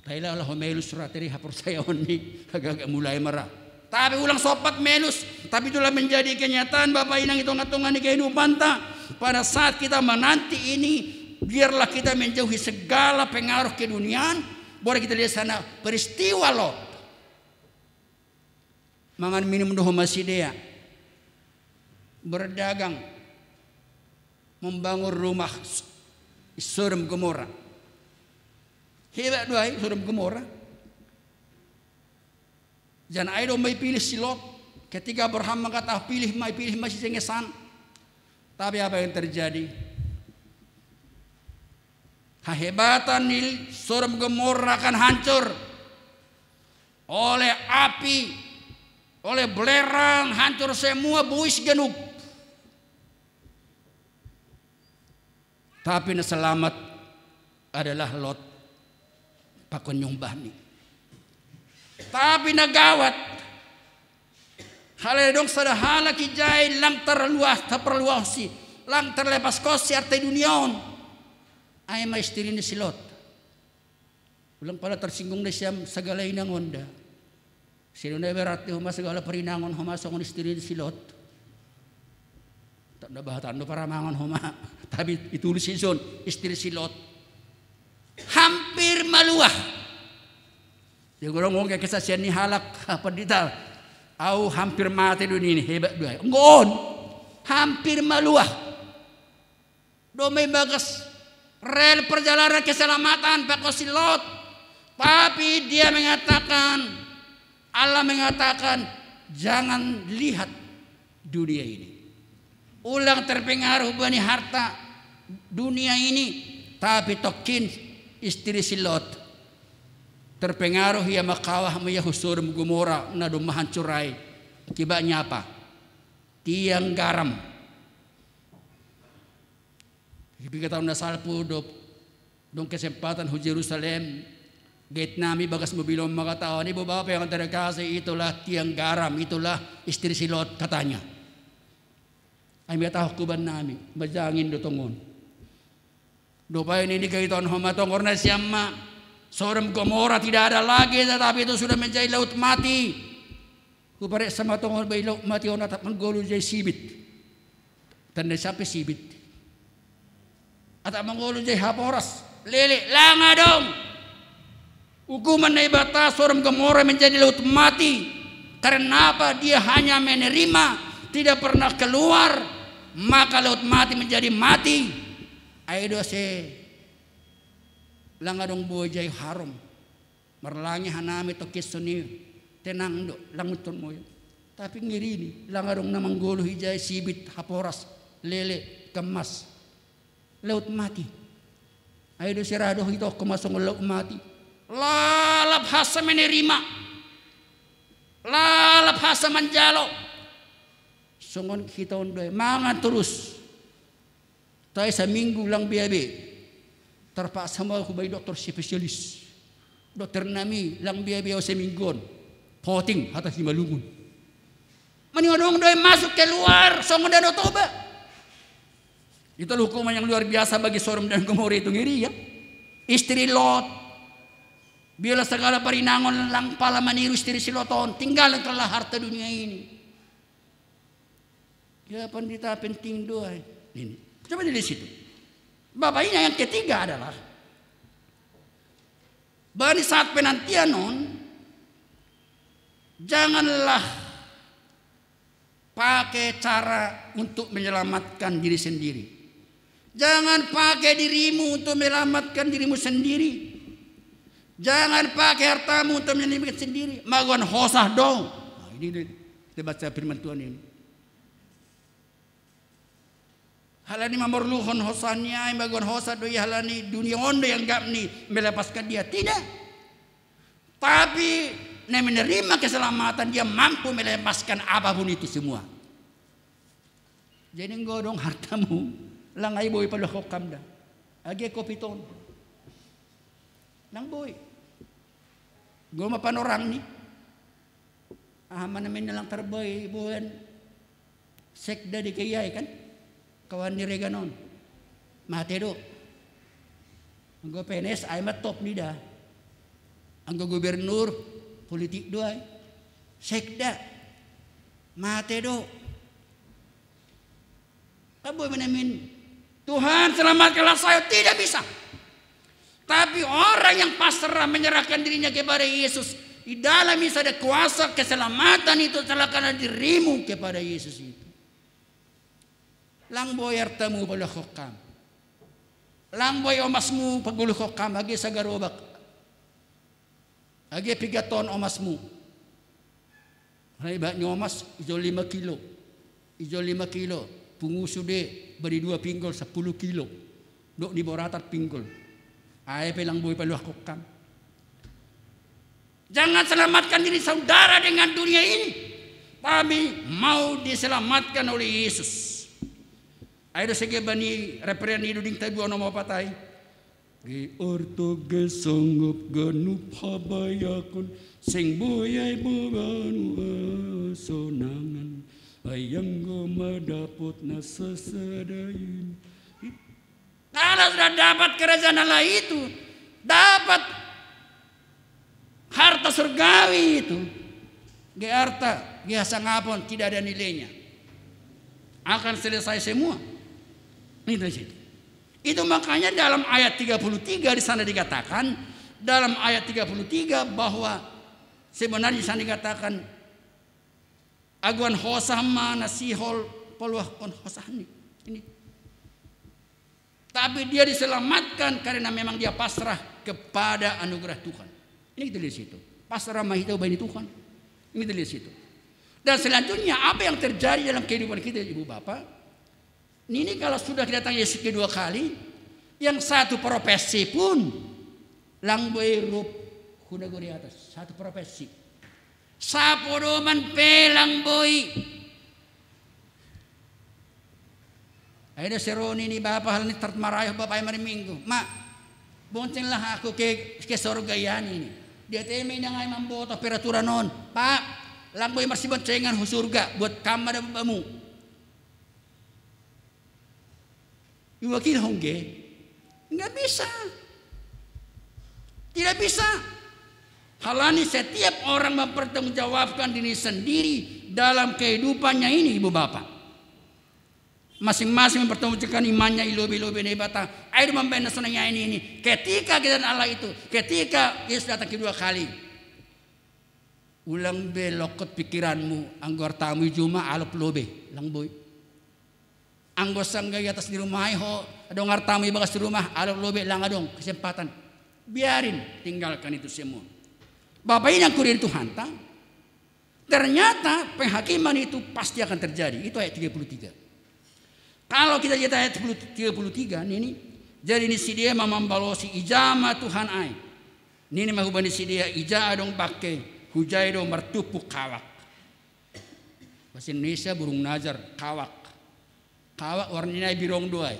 Kailangan melus rateri hapor saya oni agak mulai marah. Tapi ulang sopat melus. Tapi itulah menjadi kenyataan Bapak Inang hitung-hitungan di kehidupan ta. Pada saat kita menanti ini biarlah kita menjauhi segala pengaruh keduniaan. Boleh kita lihat sana peristiwa Lot. Mangan minum doh masih dia. Berdagang. Membangun rumah Sodom Gomora. Hebat doai Sodom Gomora. Jangan ada mai pilih si Lot. Ketika Abraham mengatakan pilih masih sengesan. Tapi apa yang terjadi? Kehebatan di Sodom Gomora akan hancur oleh api, oleh belerang, hancur semua buis genuk. Tapi yang selamat adalah Lot pakon nyumbani. Tapi nagawat haledong sadahala kijay lang terperluasi, lang terlepas kosi arti duniaon. Ay maistiri ni si Lot. Ulang pala tersinggung na siya segala inang onda. Sino na berarti huma segala perinangon huma sa istiri ni si Lot. Tak na bahatan no para mangon huma. Tapi itulis si Zon, istri si Lot. Hampir maluah. Dia ngomong kayak kesaksian ni halak apa dita. Au hampir mati dunia ini hebat dua. Ngon. Hampir maluah. Domay bagas rel perjalanan keselamatan Pak si Lot. Tapi dia mengatakan, Allah mengatakan, jangan lihat dunia ini. Ulang terpengaruh bani harta dunia ini. Tapi tokin istri si Lot. Terpengaruh ia makawah maya Sodom Gomora na dumahancurai. Kibanya apa? Tiang garam. Kita tahun nasalpo dong kesempatan ho Jerusalem. Gate nami bagas mobilom mga tao. Ni Bapak yang terkasih itulah tiang garam. Itulah istri si Lot katanya. Ay tahu kuban nami, majangin do tongon. Dopa ini dikaitan homa tongor na siyama. Sodom Gomora tidak ada lagi, tetapi itu sudah menjadi laut mati. Kupare sama tongor bay laut mati ona tak menggolu jadi sibit. Tanda sampai sibit. Atau menggolu jadi haporas. Lele langa dong. Hukuman na ibata Sodom Gomora menjadi laut mati. Karena apa? Dia hanya menerima, tidak pernah keluar, maka laut mati menjadi mati. Aido se langadong bojay harum marlangi hanami to kisoni tenang do languton mo yun. Tapi ngiri ni langadong namang golo hijay sibit haporas lele kemas laut mati. Aido sirado ito kumasong laut mati. Lalap hasa menerima, lalap hasa manjalo. Sungon kita ondoy mangan terus. Tayo sa minggu lang biyabi, terpaksa mo ako bay dokter spesialis. Dokter nami lang biyabi ako sa minggon, poting atas himalungun. Maningadong doy masuk keluar, songon dan otoba. Itu hukuman yang luar biasa bagi Sodom dan Gomora itu ngiri ya. Istri Lot, bila segala parinangon lang pala maniru istri si Loton, tinggalan telah harta dunia ini. Ya pandita penting doy. Ini. Coba di situ. Bapaknya yang ketiga adalah bani saat penantian non, janganlah pakai cara untuk menyelamatkan diri sendiri. Jangan pakai dirimu untuk menyelamatkan dirimu sendiri. Jangan pakai hartamu untuk menyelamatkan sendiri. Maguan hosah dong. Nah, ini kita baca firman Tuhan ini. Halani mamorluhon hosanya, baguan hosa doi halani dunia ondo yang gak ni melepaskan dia tidak. Tapi menerima keselamatan dia mampu melepaskan apapun itu semua. Jadi ngodong hartamu lang ay boy pala kokam da. Agi kopiton. Lang boy. Goma panorang ni. Aman namin na lang tarboy buwan. Sekda di kayay kan. Kawan ni Reganon, matero. Ang PNS ay matop nida. Ang gobernur politik doay, sekda, matero. Aboy manamin, Tuhan selamatkanlah saya, tidak bisa. Tapi orang yang pasrah menyerahkan dirinya kepada Yesus, di dalam Yesus ada kuasa keselamatan itu, serahkanlah dirimu kepada Yesus itu. Lang boy hartamu pala kokam. Lang boy omasmu paguluh kokam agi sa garobak. Agi pigaton omasmu. Hay ba ni omas ijo 5 kilo. Ijo 5 kilo. Punguso de bari 2 pinggol 10 kilo. Dok di boratat pinggol. Ay pelang boy pala kokam. Jangan selamatkan diri saudara dengan dunia ini. Kami mau diselamatkan oleh Yesus. Ayo sige bani referendum ding tayo ano mo patay. Gi orto gesongop ganup habayakon sing buyay buganu sonangan ayang go madapot na sasadayin. Kalau sudah dapat kerajaan Allah itu, dapat harta surgawi itu, gi harta gi hasangapon tidak ada nilainya. Akan selesai semua. Itu makanya dalam ayat 33 di sana dikatakan, dalam ayat 33 bahwa sebenarnya di sana dikatakan aguan hosama nasihol peluah kon hosani ini. Tapi dia diselamatkan karena memang dia pasrah kepada anugerah Tuhan. Ini kita lihat situ. Pasrah mahita bani Tuhan. Ini kita lihat situ. Dan selanjutnya apa yang terjadi dalam kehidupan kita ibu bapak? Ini kalau sudah kedatangan Yesus kedua kali, yang satu profesi pun langboy rup kuda di atas, satu profesi. Sapodoman pelang boy. Ada seroni ni bapak hal ni termarayo bapak yang minggu. Ma, boncenglah aku ke surga yan ini. Dia temi na ngay mamboto peraturan non. Pak, langboy masih boncengan surga buat kamar dan bapamu. Iwakil hongge. Nggak bisa. Tidak bisa. Halani setiap orang mempertanggungjawabkan diri sendiri dalam kehidupannya ini, ibu bapak. Masing-masing mempertanggungjawabkan imannya ilobi-ilobi nebata. Air membina sunanya ini. Ketika kita Allah itu, ketika Yesus datang kedua kali, ulang belokot pikiranmu, anggur tamu juma alop lobe, lang boy. Anggo sanggay atas di rumah ho, adong artamu ibagas di rumah, alop lobe lang adong kesempatan. Biarin, tinggalkan itu semua. Bapak ini yang kurir Tuhan, ternyata penghakiman itu pasti akan terjadi. Itu ayat 33. Kalau kita lihat ayat 33 ini, jadi ini si dia memambalosi ijama Tuhan ai. Ini mahubani si dia ija dong pakai hujai dong bertupuk kawak. Bahasa Indonesia burung nazar kawak. Kawak warnanya birong dua.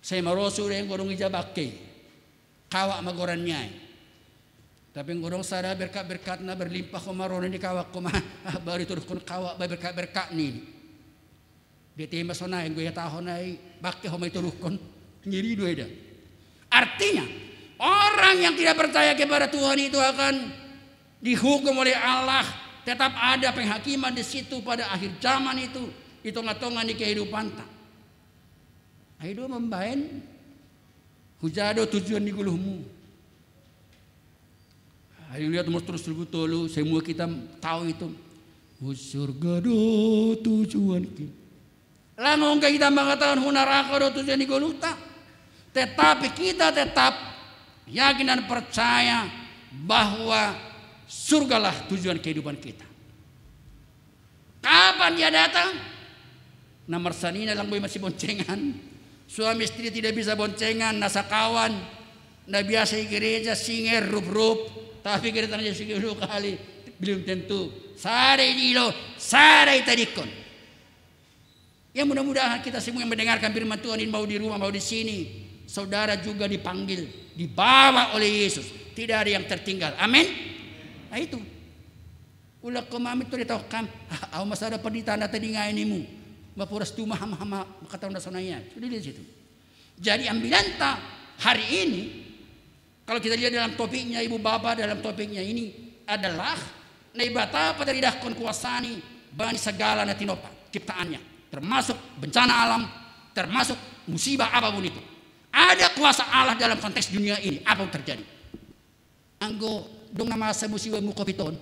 Saya marosu yang gorong ija pakai kawak magorannya. Tapi ngorong sada berkat-berkat na berlimpah kumaron di kawak kumah baru turun kun kawak berkat-berkat ni. Dia tema sonai gue tahun ai bakke homai turun nyiri dua ida. Artinya orang yang tidak percaya kepada Tuhan itu akan dihukum oleh Allah. Tetap ada penghakiman di situ pada akhir zaman itu. Hitung-hitungan di kehidupan tak. Ayo membain hujado tujuan di guluhmu. Ayo lihat terus tolu semua kita tahu itu. Surga do tujuan kita. Langong kita mengatakan hunaraka do tujuan di guluhta. Tetapi kita tetap yakin dan percaya bahwa surgalah tujuan kehidupan kita. Kapan dia datang? Nomor sanina lang boy masih boncengan. Suami istri tidak bisa boncengan, nasa kawan. Nggak biasa di gereja singer rup-rup. Tapi kita tanya sige dulu kali belum tentu. Sarai dilo, sarai tadikon. Ya mudah-mudahan kita semua yang mendengarkan firman Tuhan ini mau di rumah mau di sini, saudara juga dipanggil, dibawa oleh Yesus. Tidak ada yang tertinggal. Amin. Nah itu. Ulah kumamit tu ditahu kam. Aku masa ada pendita tadi ngainimu. Mapuras tu maham-hama kata unda sonanya. Sudah di situ. Jadi ambilan tak hari ini. Kalau kita lihat dalam topiknya ibu bapak dalam topiknya ini adalah naibata pada lidah kuasani bani segala natinopa ciptaannya termasuk bencana alam termasuk musibah apapun itu ada kuasa Allah dalam konteks dunia ini apa yang terjadi anggo dong nama musibah mukopiton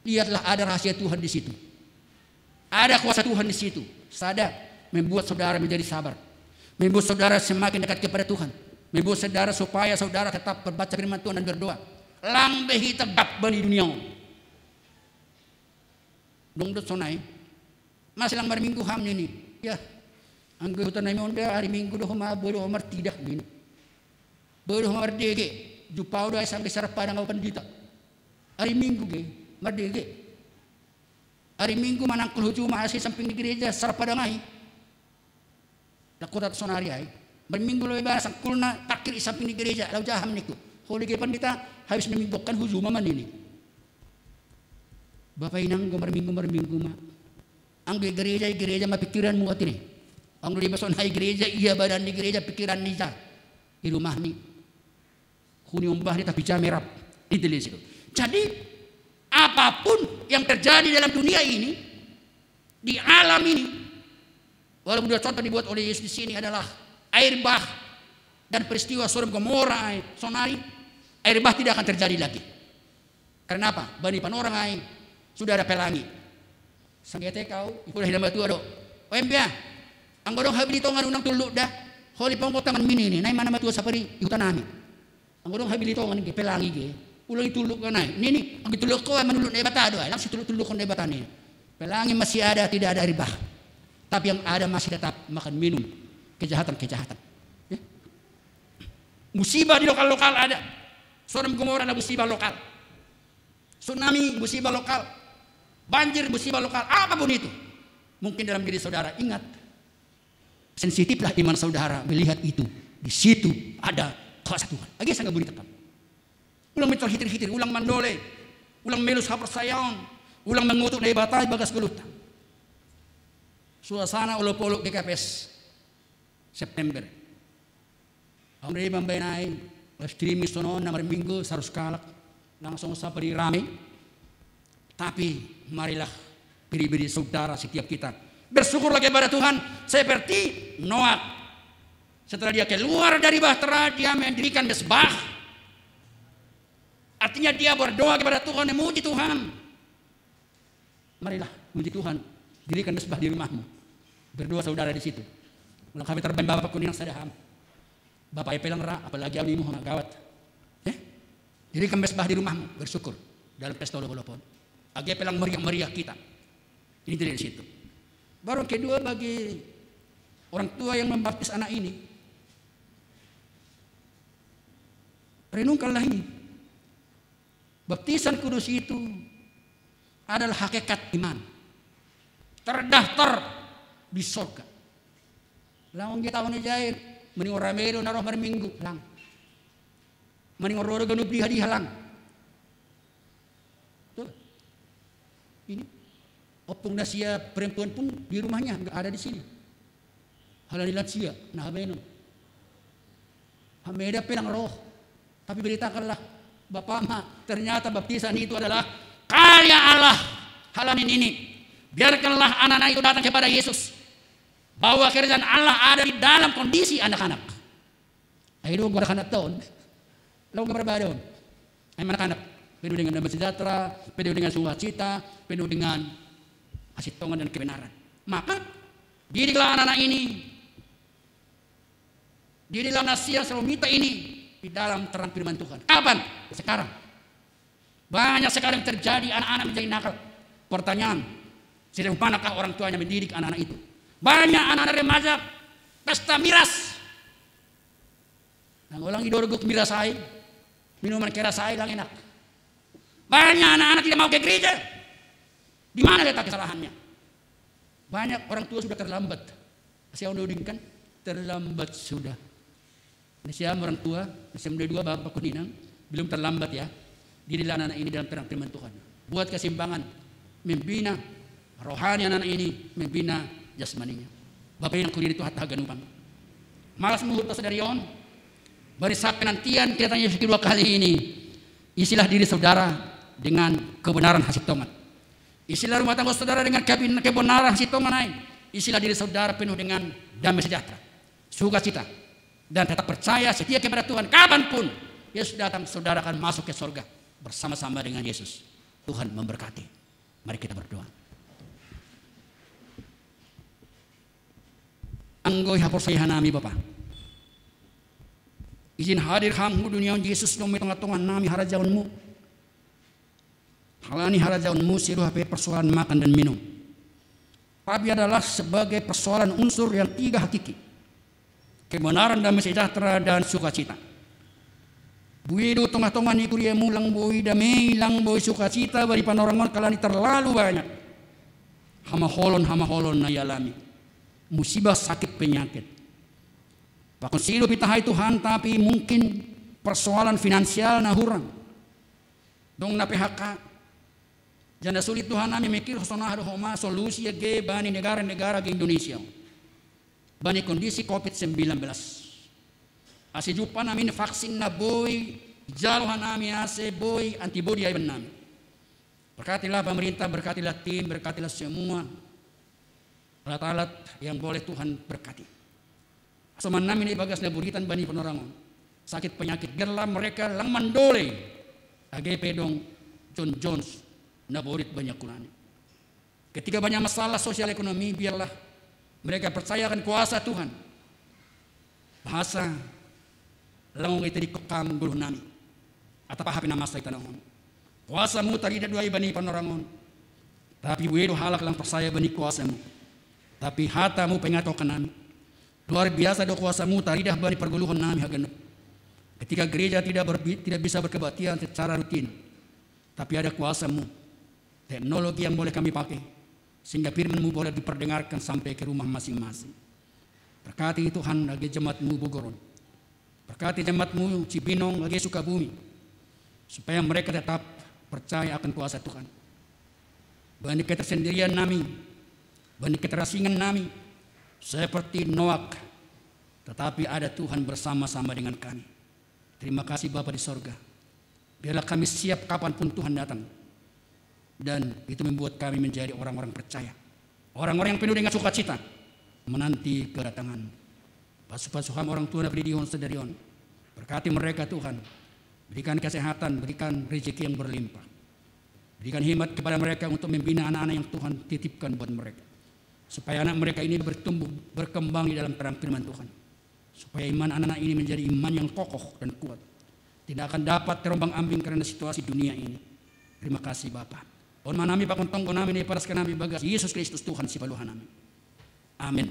lihatlah ada rahasia Tuhan di situ ada kuasa Tuhan di situ sadar membuat saudara menjadi sabar membuat saudara semakin dekat kepada Tuhan membuat saudara supaya saudara tetap berbaca firman Tuhan dan berdoa. Lang behi tegap bani dunia. Dong dot sonai. Masih lang minggu ham ini. Ya. Anggo hutan nai onda hari Minggu doh ma bodoh mar tidak bin. Bodoh mar dege. Jupau doh sampai sarap padang au pendita. Hari Minggu ge mar dege. Hari Minggu manangkul huju masih samping di gereja sarap padang ai. Lakota sonari ai. Berminggu lebih bahasa kulna takir samping di gereja lau jaham niku. Holy ke pandita habis meminggukan hujung maman ini. Bapak inang berminggu ma. Ang di gereja ma pikiran mu atini. Ang di bason hai gereja iya badan di gereja pikiran nija. Di rumah ni. Huni umbah ni tapi jamerap. Itu lihat. Jadi apapun yang terjadi dalam dunia ini di alam ini walaupun dua contoh dibuat oleh Yesus di sini adalah air bah dan peristiwa Sodom Gomora sonari air bah tidak akan terjadi lagi. Karena apa? Bani panorang ai sudah ada pelangi. Sanggete kau ipulah hilang batu ado. Oembia. Anggodong habili tongan unang tuluk dah. Holi pangkotangan mini ni. Nai mana batu sapari iutanami. Anggodong habili tongan ge pelangi ge. Ulang ituluk ka nai. Nini ang ituluk ko ay manuluk na ibata ado. Langsung tuluk-tuluk ko na ibata ni. Pelangi masih ada tidak ada air bah. Tapi yang ada masih tetap makan minum. Kejahatan. Ya. Musibah di lokal-lokal ada. Sodom Gomora ada musibah lokal. Tsunami musibah lokal. Banjir musibah lokal. Apapun itu. Mungkin dalam diri saudara ingat. Sensitiflah iman saudara melihat itu. Di situ ada kuasa Tuhan. Lagi saya nggak boleh tetap. Ulang mencol hitir-hitir. Ulang mandole. Ulang melus hapersayang. Ulang mengutuk dari batai bagas geluta. Suasana olok-olok di KPS. September. Amri membenai streaming sono na minggu sarus kalak langsung sa pari rame. Tapi marilah beri-beri saudara setiap kita bersyukurlah kepada Tuhan seperti Noah. Setelah dia keluar dari bahtera, dia mendirikan mesbah. Artinya dia berdoa kepada Tuhan, memuji Tuhan. Marilah muji Tuhan, dirikan mesbah di rumahmu. Berdoa saudara di situ. Ulang kami terbang Bapak kuning sadaham. Bapak pelang ra, apalagi abimu gawat. Dirikan mesbah di rumahmu, bersyukur dalam pesta lolopon. Agi pelang meriah-meriah kita. Ini dari situ. Baru kedua bagi orang tua yang membaptis anak ini. Renungkanlah ini. Baptisan kudus itu adalah hakikat iman. Terdaftar di surga. Lang kita tahun jair, mending orang medo naruh minggu lang. Mending orang ganu beli hadiah lang. Tuh. Ini opung nasia perempuan pun di rumahnya enggak ada di sini. Halal lansia, nah benom. Hameda pelang roh. Tapi beritakanlah Bapak Ma, ternyata baptisan itu adalah karya Allah. Halanin ini. Biarkanlah anak-anak itu datang kepada Yesus. Bahwa kerjaan Allah ada di dalam kondisi anak-anak. Ayo gua anak tahun. Lalu berbadon. Ayo anak-anak penuh dengan damai sejahtera, penuh dengan sukacita, penuh dengan hasitongan dan kebenaran. Maka dirilah anak-anak ini. Dirilah nasia Selomita ini di dalam terang firman Tuhan. Kapan? Sekarang. Banyak sekarang terjadi anak-anak menjadi nakal. Pertanyaan, sedang manakah orang tuanya mendidik anak-anak itu? Banyak anak-anak remaja pesta miras. Nang ulang idorogok miras ay, minuman keras ay lang enak. Banyak anak-anak tidak mau ke gereja. Di mana letak kesalahannya? Banyak orang tua sudah terlambat. Saya udingkan terlambat sudah. Siapa orang tua, SMP 2 Bapak Kuninang, belum terlambat ya. Dirilah anak ini dalam terang firman Tuhan. Buat keseimbangan, membina rohani anak ini, membina jasmaninya. Bapak yang kuliah itu hatta ganubang. Malas muhut pasadarion, barisak penantian kedatangan Yesus kedua kali ini. Isilah diri saudara dengan kebenaran hasitongan. Isilah rumah tangga saudara dengan kebenaran hasitongan. Isilah diri saudara penuh dengan damai sejahtera, sukacita. Dan tetap percaya setia kepada Tuhan. Kapanpun Yesus datang, saudara akan masuk ke surga bersama-sama dengan Yesus. Tuhan memberkati. Mari kita berdoa. Anggoy hapor saya nami Bapa. Izin hadir hammu dunia Yesus nomi tengah-tengah nami harajaunmu. Halani harajaunmu siru hape persoalan makan dan minum. Tapi adalah sebagai persoalan unsur yang tiga hakiki. Kebenaran damai sejahtera dan sukacita. Buido tengah-tengah ni kuria mulang boi damai lang boi sukacita bari panorangon kalani terlalu banyak. Hama holon na yalami. Musibah sakit penyakit. Pakon sido pitahai Tuhan tapi mungkin persoalan finansial na hurang. Dong na PHK. Janda sulit Tuhan nami mikir hosona homa solusi ge bani negara-negara ke Indonesia. Bani kondisi COVID-19. Asi jupa namin vaksin na boy, jaluhan namin ase boy, antibody ay namin. Berkatilah pemerintah, berkatilah tim, berkatilah semua alat-alat yang boleh Tuhan berkati. Asaman namin ibagas na buritan bani penorangon. Sakit penyakit gerlam mereka lang mandole. Age pedong John Jones na burit banyak kunani. Ketika banyak masalah sosial ekonomi biarlah mereka percayakan kuasa Tuhan. Bahasa langong itu dikokam guluh nami. Atau pahapin nama saya tanahon. Kuasamu tadi dua ibani panorangon. Tapi wedo halak lang percaya bani kuasamu. Tapi hatamu pengatokan nami. Luar biasa do kuasamu tadi dah bani perguluhan nami hagenep. Ketika gereja tidak bisa berkebaktian secara rutin. Tapi ada kuasamu. Teknologi yang boleh kami pakai. Sehingga firman-Mu boleh diperdengarkan sampai ke rumah masing-masing. Berkati Tuhan lagi jemaat-Mu Bogoron. Berkati jemaat-Mu Cibinong lagi Sukabumi. Supaya mereka tetap percaya akan kuasa Tuhan. Bani ketersendirian nami. Bani keterasingan nami. Seperti Noak. tetapi ada Tuhan bersama-sama dengan kami. Terima kasih Bapa di sorga. Biarlah kami siap kapanpun Tuhan datang. Dan itu membuat kami menjadi orang-orang percaya. Orang-orang yang penuh dengan sukacita menanti kedatangan pasukan orang tua Bridihon Sedarion. Berkati mereka Tuhan. Berikan kesehatan, berikan rezeki yang berlimpah. Berikan hikmat kepada mereka untuk membina anak-anak yang Tuhan titipkan buat mereka. Supaya anak mereka ini bertumbuh, berkembang di dalam terang firman Tuhan. Supaya iman anak-anak ini menjadi iman yang kokoh dan kuat. Tidak akan dapat terombang-ambing karena situasi dunia ini. Terima kasih Bapa. On manami pakuntong nami ni paras kanami bagas Yesus Kristus Tuhan si paluhan namin. Amin.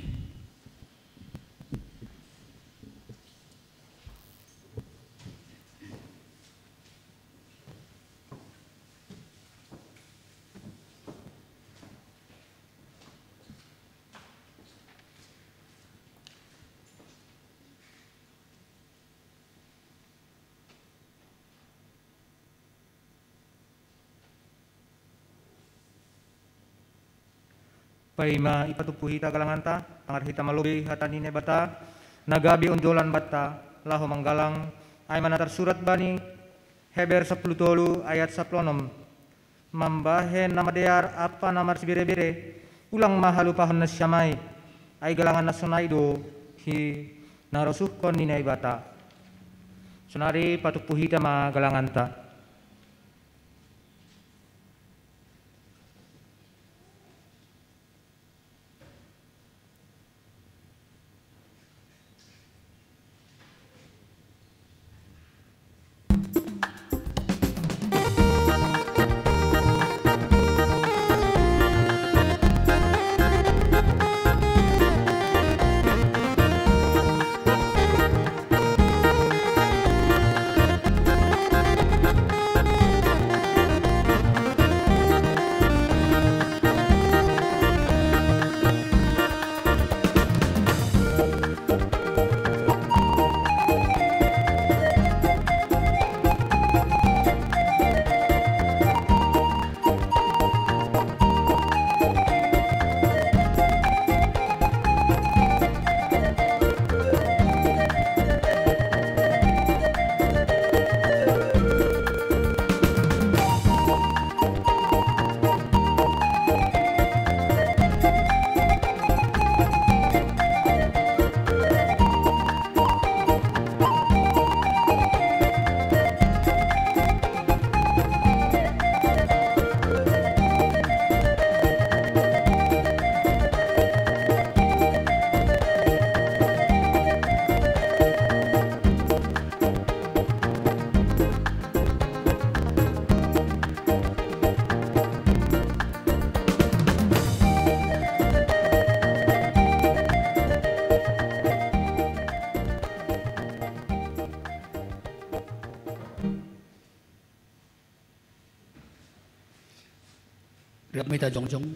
Paima ipatupuhita galanganta, tangar hita malubi hatanine bata, nagabi onjolan bata, laho manggalang, ay manatar surat bani, Heber 10 ayat 10, mambahen nama dear apa namar sibire-bire, ulang mahalupahon na siyamay, ay galangan na sunaydo, hi narosuhkon ninay bata. Sunari patupuhita magalanganta. Riap mita jongjong.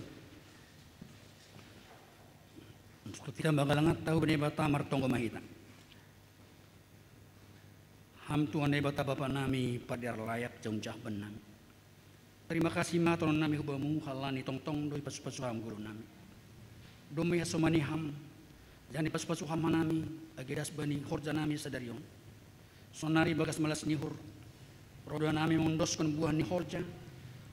Kita magalangat tahu benih bata martong kumahita. Ham Tuhan ne bata bapa nami padar layak jongjah benam. Terima kasih maton nami hubamu halani tongtong doi pasu-pasuham guru nami. Domi hasomani ham jani pasu-pasuham nami agidas bani horja nami sadarion. Sonari bagas malas nihur. Rodo nami mondoskan buah ni horja.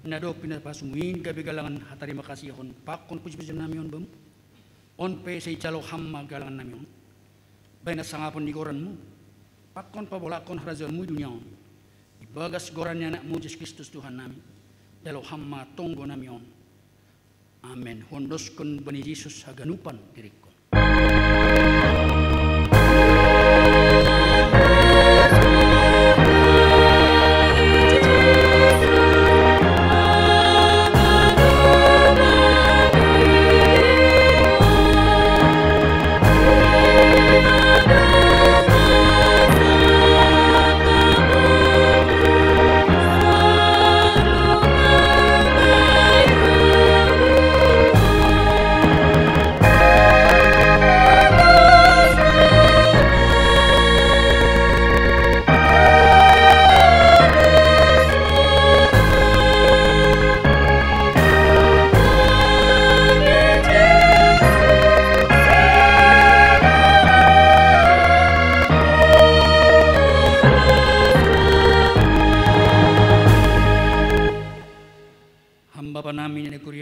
Nado pindah pasumuin gabi galangan hatari makasih hon pakon puji-puji nami on bem on pe sei calo hamma galangan nami on baina sangapon di goranmu pakon pabolakon harajanmu dunia on ibagas gorannya anakmu Yesus Kristus Tuhan nami calo hamma tonggo nami on amin hondoskon bani Yesus haganupan diriku.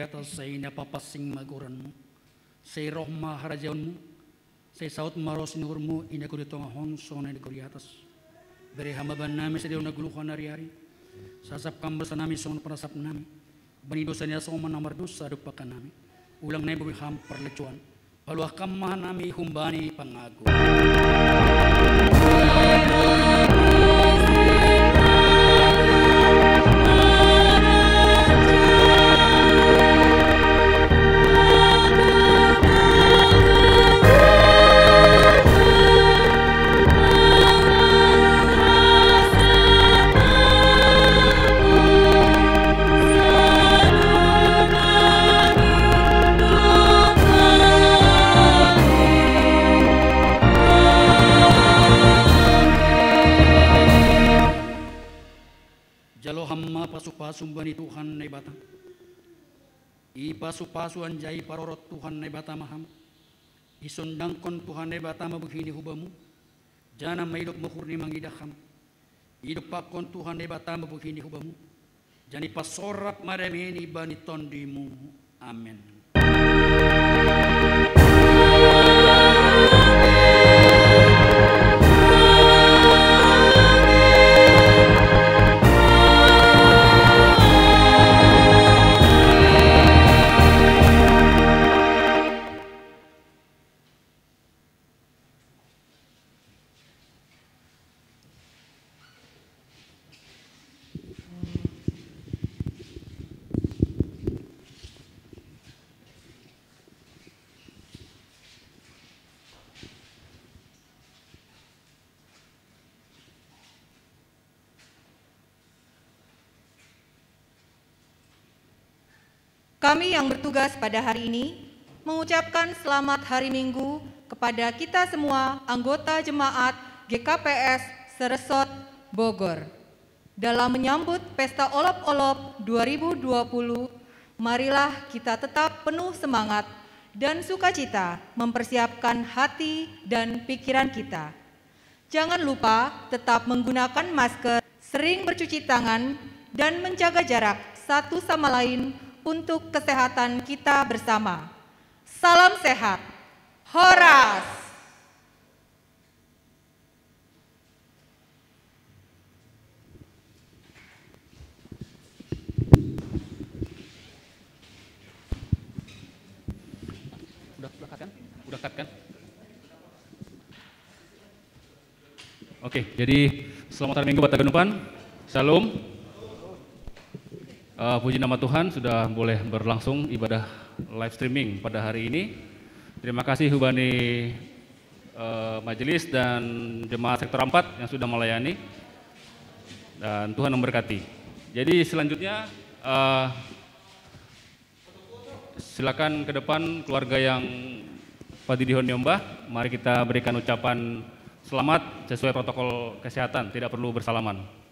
atas say napapasing maguranmu. Say roh maharajaunmu. Say saut maros nurmu ina ko dito ngahon so na di atas. Beri hamaban namin sa diyo naguluhan hari-hari. Sasap kambal sa namin so parasap namin. Banido sa niya so manamardus sa dupakan namin. Ulang na ibuwi ham perlecuan. Paluah kamahan namin humbani pangago. Pasumbani Tuhan na ibata. Ipasu-pasu anjay parorot Tuhan na ibata maham. Isundangkon Tuhan na ibata mabuhini hubamu. Jana mailok muhurni mangidakam. Idupakon Tuhan na ibata mabuhini hubamu. Jani pasorak maremeni bani tondimu. Amen. Kami yang bertugas pada hari ini mengucapkan selamat hari Minggu kepada kita semua anggota jemaat GKPS Seresot Bogor. Dalam menyambut Pesta Olop-Olop 2020, marilah kita tetap penuh semangat dan sukacita mempersiapkan hati dan pikiran kita. Jangan lupa tetap menggunakan masker, sering bercuci tangan, dan menjaga jarak satu sama lain untuk kesehatan kita bersama. Salam sehat. Horas. Udah cut kan? Oke, jadi selamat hari Minggu buat Tagenupan. Salam. Puji nama Tuhan sudah boleh berlangsung ibadah live streaming pada hari ini. Terima kasih Hubani Majelis dan Jemaat Sektor 4 yang sudah melayani. Dan Tuhan memberkati. Jadi selanjutnya silakan ke depan keluarga yang Padi Dihon Nyombah. Mari kita berikan ucapan selamat sesuai protokol kesehatan, tidak perlu bersalaman.